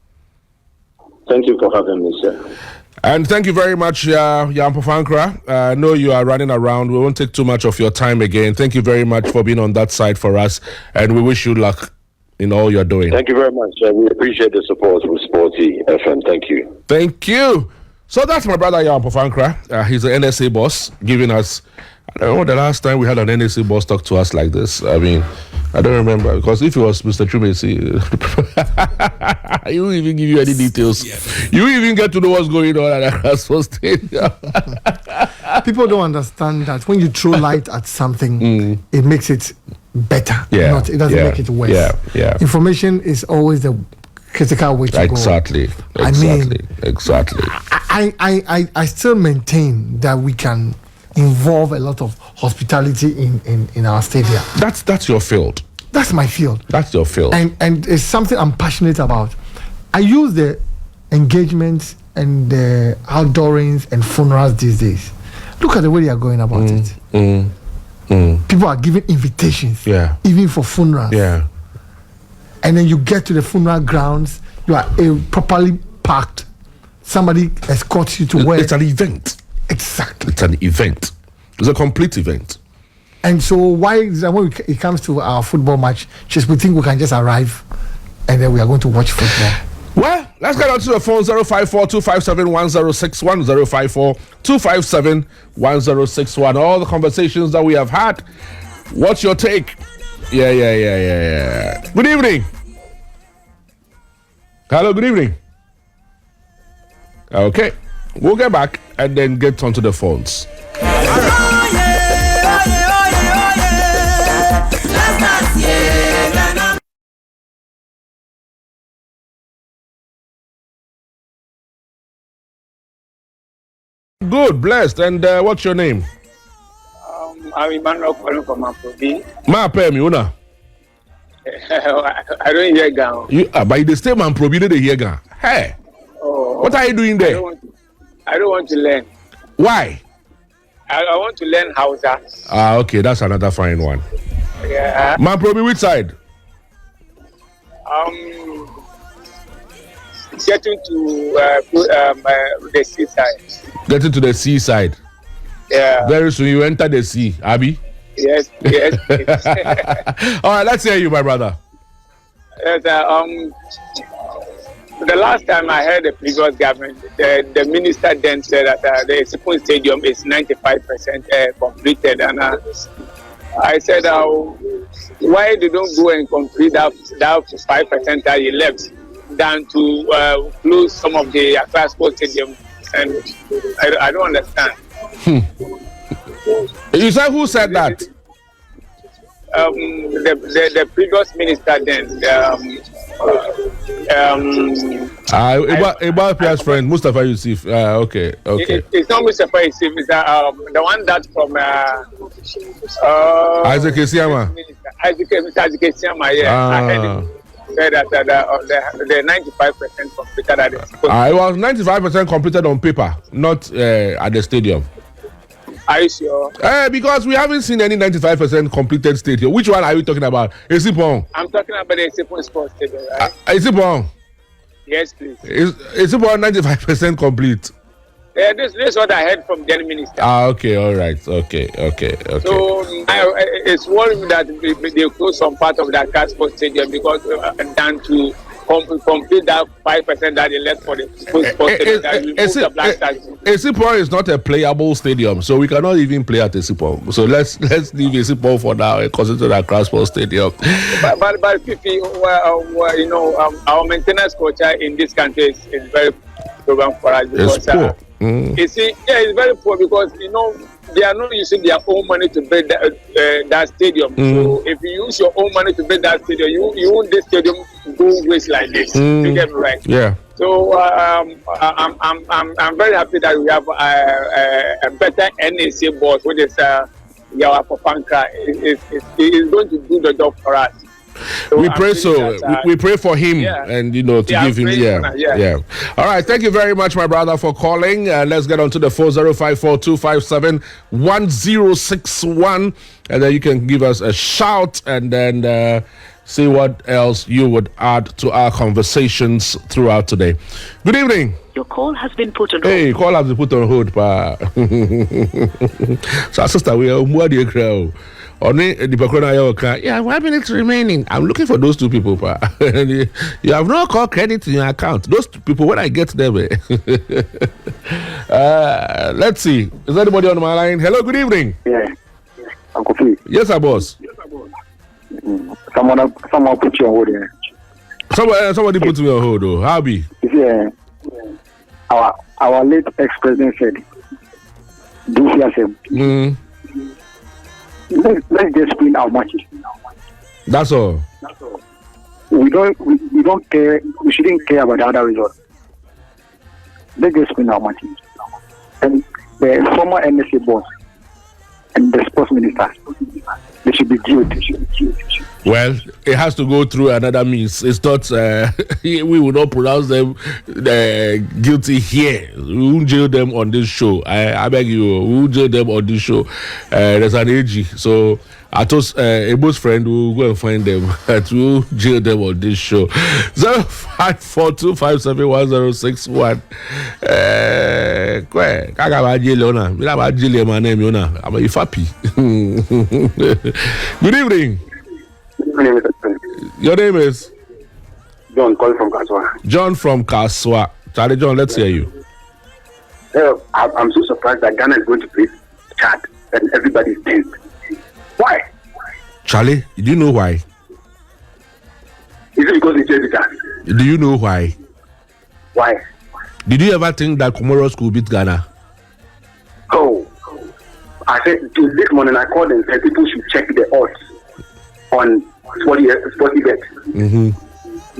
Thank you for having me, sir.
And thank you very much, Jan Pofankra. I know you are running around. We won't take too much of your time again. Thank you very much for being on that side for us, and we wish you luck in all you're doing.
Thank you very much. We appreciate the support from Sporty FM. Thank you.
Thank you. So that's my brother Jan Pofankra. He's the NSA boss, giving us I don't know the last time we had an NAC boss talk to us like this. I mean, I don't remember, because if it was Mr. Trumesi, he won't even give you any details. You won't even get to know what's going on at the Transport Stadium.
People don't understand that when you throw light at something, it makes it better.
Yeah,
It doesn't make it worse.
Yeah.
Information is always the critical way to
Exactly.
go. I mean,
Exactly.
I still maintain that we can involve a lot of hospitality in our stadium.
That's your field.
That's my field.
That's your field.
And it's something I'm passionate about. I use the engagements and the outdoorings and funerals these days. Look at the way they are going about it. People are giving invitations, even for funerals.
Yeah.
And then you get to the funeral grounds, you are properly parked. Somebody escorts you to where.
It's an event.
Exactly.
It's an event. It's a complete event.
And so why is that when it comes to our football match, just we think we can just arrive and then we are going to watch football?
Well, let's get on to the phone. 054-257-1061, 054-257-1061. All the conversations that we have had. What's your take? Yeah. Good evening. Hello, good evening. Okay, we'll get back and then get onto the phones. Good, blessed. And what's your name?
I'm Emmanuel calling from Afrobi.
Ma pay me, una.
I don't hear Gan.
You by the same man probably they hear Gan. Hey, what are you doing there?
I don't want to learn.
Why?
I want to learn Hausa.
Okay, that's another fine one.
Yeah.
Man probably which side?
Getting to the seaside.
Getting to the seaside.
Yeah.
Very soon you enter the sea, Abby.
Yes.
All right, let's hear you, my brother.
Yes, the last time I heard the previous government, the minister then said that the Esipon Stadium is 95% completed, and I said, why they don't go and complete that 5% that you left, than to close some of the Accra Sports Stadium? And I don't understand.
You said who said that?
The previous minister then.
Ebo Appiah's friend Mustafa Yusuf. Okay.
It's not Mustafa Yusuf. It's the one that from
Isaac Esiama.
Isaac Esiama. Yeah. I heard him say that the 95% completed at the school.
It was 95% completed on paper, not at the stadium.
Are you sure?
Because we haven't seen any 95% completed stadium. Which one are you talking about? Esipon?
I'm talking about the Esipon Sports Stadium, right?
Esipon?
Yes, please.
Esipon 95% complete?
This is what I heard from the minister.
Okay, all right. Okay.
So it's worrying that they close some part of that Accra Sports Stadium because than to complete that 5% that they left for the sports stadium.
Esipon is not a playable stadium, so we cannot even play at Esipon. So let's leave Esipon for now and concentrate on Accra Sports Stadium.
But Fiifi, our maintenance culture in this country is very program for us because
it's poor.
You see, it's very poor because they are not using their own money to build that stadium. So if you use your own money to build that stadium, you want this stadium go waste like this. You get me right?
Yeah.
So I'm very happy that we have a better NAC boss, which is Yawa Popanka. Is going to do the job for us. So
we pray we pray for him and to give him All right, thank you very much, my brother, for calling. Let's get on to the 4054-257-1061, and then you can give us a shout, and then see what else you would add to our conversations throughout today. Good evening.
Your call has been put on hold.
Hey, call has been put on hold, pa. So, sister, we are more the crowd. Only the Pacona, yeah, 1 minute remaining. I'm looking for those two people, pa. You have no call credit in your account. Those two people, when I get them, let's see. Is anybody on my line? Hello, good evening.
Yeah, Uncle Fee.
Yes, sir, boss.
Someone put you on hold here.
Somebody put me on hold, though. How be?
Yeah, our late ex-president said, "Do you Let's just win our matches.
That's all.
We don't care. We shouldn't care about the other result. Let's just win our matches." And the former NSA boss and the sports minister, they should be jailed.
Well, it has to go through another means. It's not. We will not pronounce them guilty here. We won't jail them on this show. I beg you. We won't jail them on this show. There's an AG. So I told Ebo's friend will go and find them. We'll jail them on this show. 0542571061. I'm a Fiifi. Good evening. Your name is?
John, calling from Kaswa.
John from Kaswa. Charlie John, let's hear you.
I'm so surprised that Ghana is going to play Chad and everybody's tense. Why?
Charlie, do you know why?
Is it because they changed the Chad?
Do you know why?
Why?
Did you ever think that Comoros could beat Ghana?
Oh, I said this morning I called and said people should check the odds on Sporty Bet.
Mm-hmm.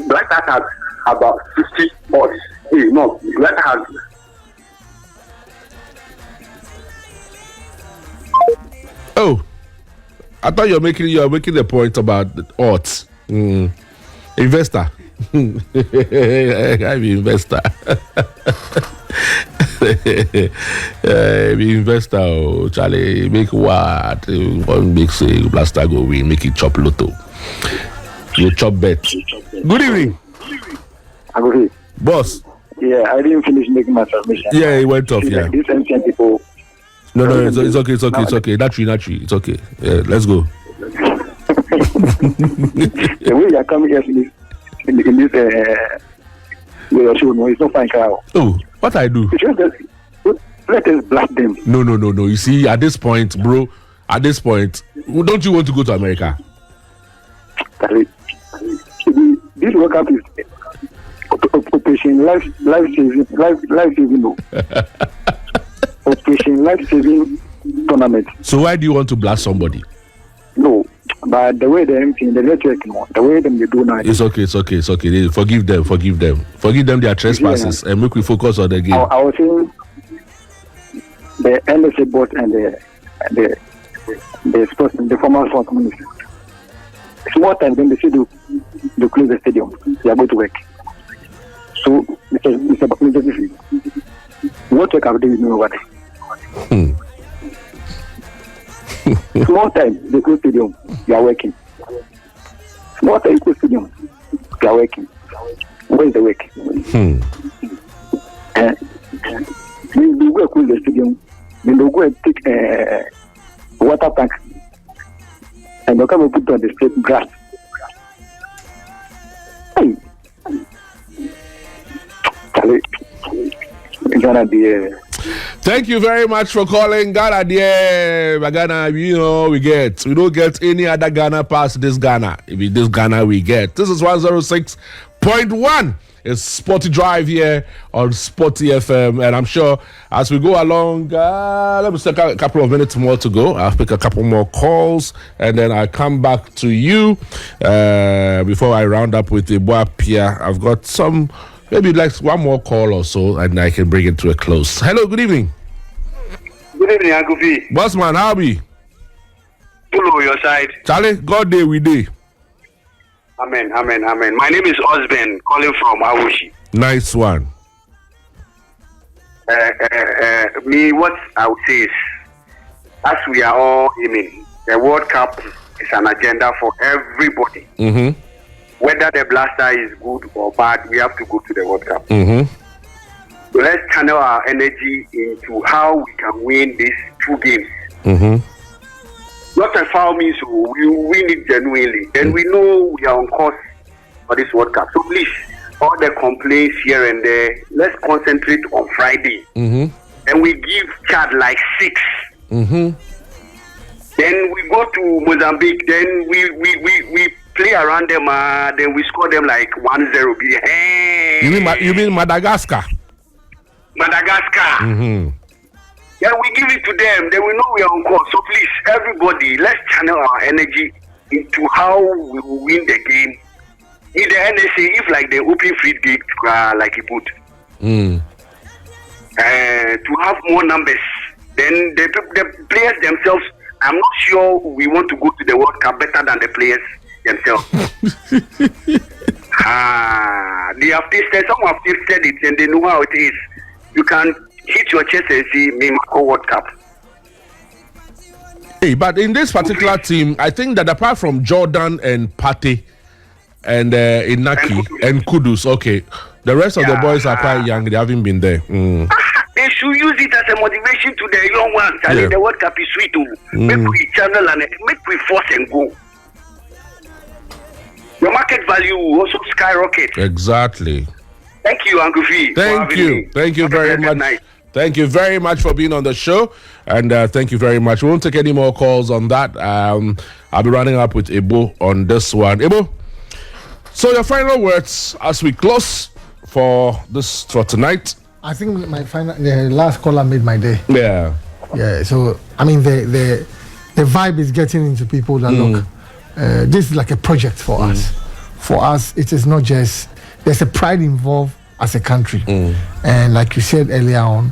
Black Stars has about 50 odds. No, Black has.
Oh, I thought you were making the point about the odds. Investor. I'm investor. Investor, oh, Charlie, make what? One big say, Blaster go win, make it chop lotto. You chop bet. Good evening.
Aguri.
Boss.
Yeah, I didn't finish making my transmission.
Yeah, it went off, yeah.
These ancient people.
No, it's okay. Not tree. It's okay. Yeah, let's go.
The way you are coming here in this with show, no, it's not fine, Carl.
Oh, what I do?
Let us blast them.
No. You see, at this point, bro, don't you want to go to America?
This World Cup is Operation Life Saving. No. Operation Life Saving tournament.
So why do you want to blast somebody?
No, but the way the network, the way them they do now.
It's okay. Forgive them. Forgive them their trespasses and make we focus on the game.
I was saying the NSA board and the sports, the former sports minister. Small time when they say to close the stadium, they are going to work. So it's about this. What work are they doing over there? Small time they close stadium, they are working. Small time close stadium, they are working. Where is the work? When they go close the stadium, then they go and take a water tank and they'll come and put on the straight grass. Hey. Ghana,
thank you very much for calling Ghana, dear. Ghana, we don't get any other Ghana past this Ghana. If it's this Ghana we get. This is 106.1. It's SportyDrive here on Sporty FM, and I'm sure as we go along, let me take a couple of minutes more to go. I'll pick a couple more calls, and then I'll come back to you before I round up with Ebo Appiah. I've got maybe like one more call or so, and I can bring it to a close. Hello, good evening.
Good evening, Uncle V.
Bossman, how be?
Pull your side.
Charlie, God day we day.
Amen. My name is Osben, calling from Awushi.
Nice one.
Me, what I would say is, as we are all aiming, the World Cup is is an agenda for everybody.
Mm-hmm.
Whether the blaster is good or bad, we have to go to the World Cup.
Mm-hmm.
So let's channel our energy into how we can win these 2 games.
Mm-hmm.
Not a foul means we win it genuinely. Then we know we are on course for this World Cup. So please, all the complaints here and there, let's concentrate on Friday.
Mm-hmm.
And we give Chad like 6.
Mm-hmm.
Then we go to Mozambique. Then we play around them. Then we score them like 1-0. Hey.
You mean Madagascar?
Madagascar.
Mm-hmm.
Yeah, we give it to them. Then we know we are on course. So please, everybody, let's channel our energy into how we will win the game. In the NSA, if like they open free gate like it would. To have more numbers. Then the players themselves, I'm not sure we want to go to the World Cup better than the players themselves. They have tasted, some have tasted it and they know how it is. You can hit your chest and see me World Cup.
Hey, but in this particular team, I think that apart from Jordan and Pate and Inaki and Kudus, okay, the rest of the boys are quite young. They haven't been there.
They should use it as a motivation to the young ones. I mean, the World Cup is sweet too. Make we channel and make we force and go. Your market value will also skyrocket.
Exactly.
Thank you, Uncle Fee.
Thank you very much.
Night.
Thank you very much for being on the show, and thank you very much. We won't take any more calls on that. I'll be running up with Ebo on this one. Ebo, so your final words as we close for tonight.
I think the last caller made my day.
Yeah.
So I mean, the vibe is getting into people that look. This is like a project for us. For us, it is not just. There's a pride involved as a country, and like you said earlier on,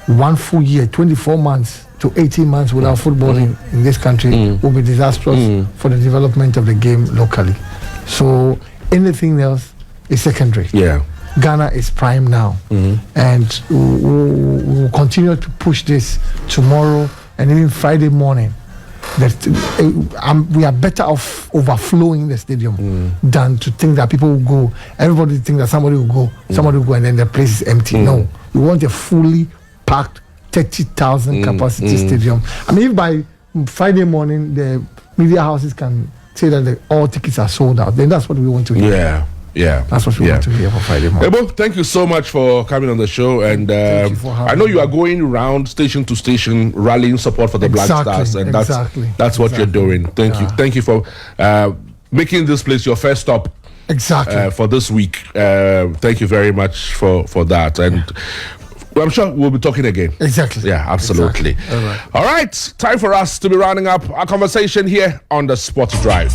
1 full year, 24 months to 18 months without football in this country will be disastrous for the development of the game locally. So anything else is secondary.
Yeah.
Ghana is prime now, and we'll continue to push this tomorrow and even Friday morning. We are better off overflowing the stadium than to think that people will go. Everybody think that somebody will go, and then the place is empty. No, we want a fully packed 30,000 capacity stadium. I mean, if by Friday morning the media houses can say that all tickets are sold out, then that's what we want to hear.
Yeah,
that's what we want to hear for Friday morning.
Ebo, thank you so much for coming on the show, and I know you are going around station to station rallying support for the Black Stars, and that's what you're doing. Thank you for making this place your first stop. For this week. Thank you very much for that, and I'm sure we'll be talking again. Yeah, absolutely.
Exactly.
All right, time for us to be rounding up our conversation here on the SportyDrive.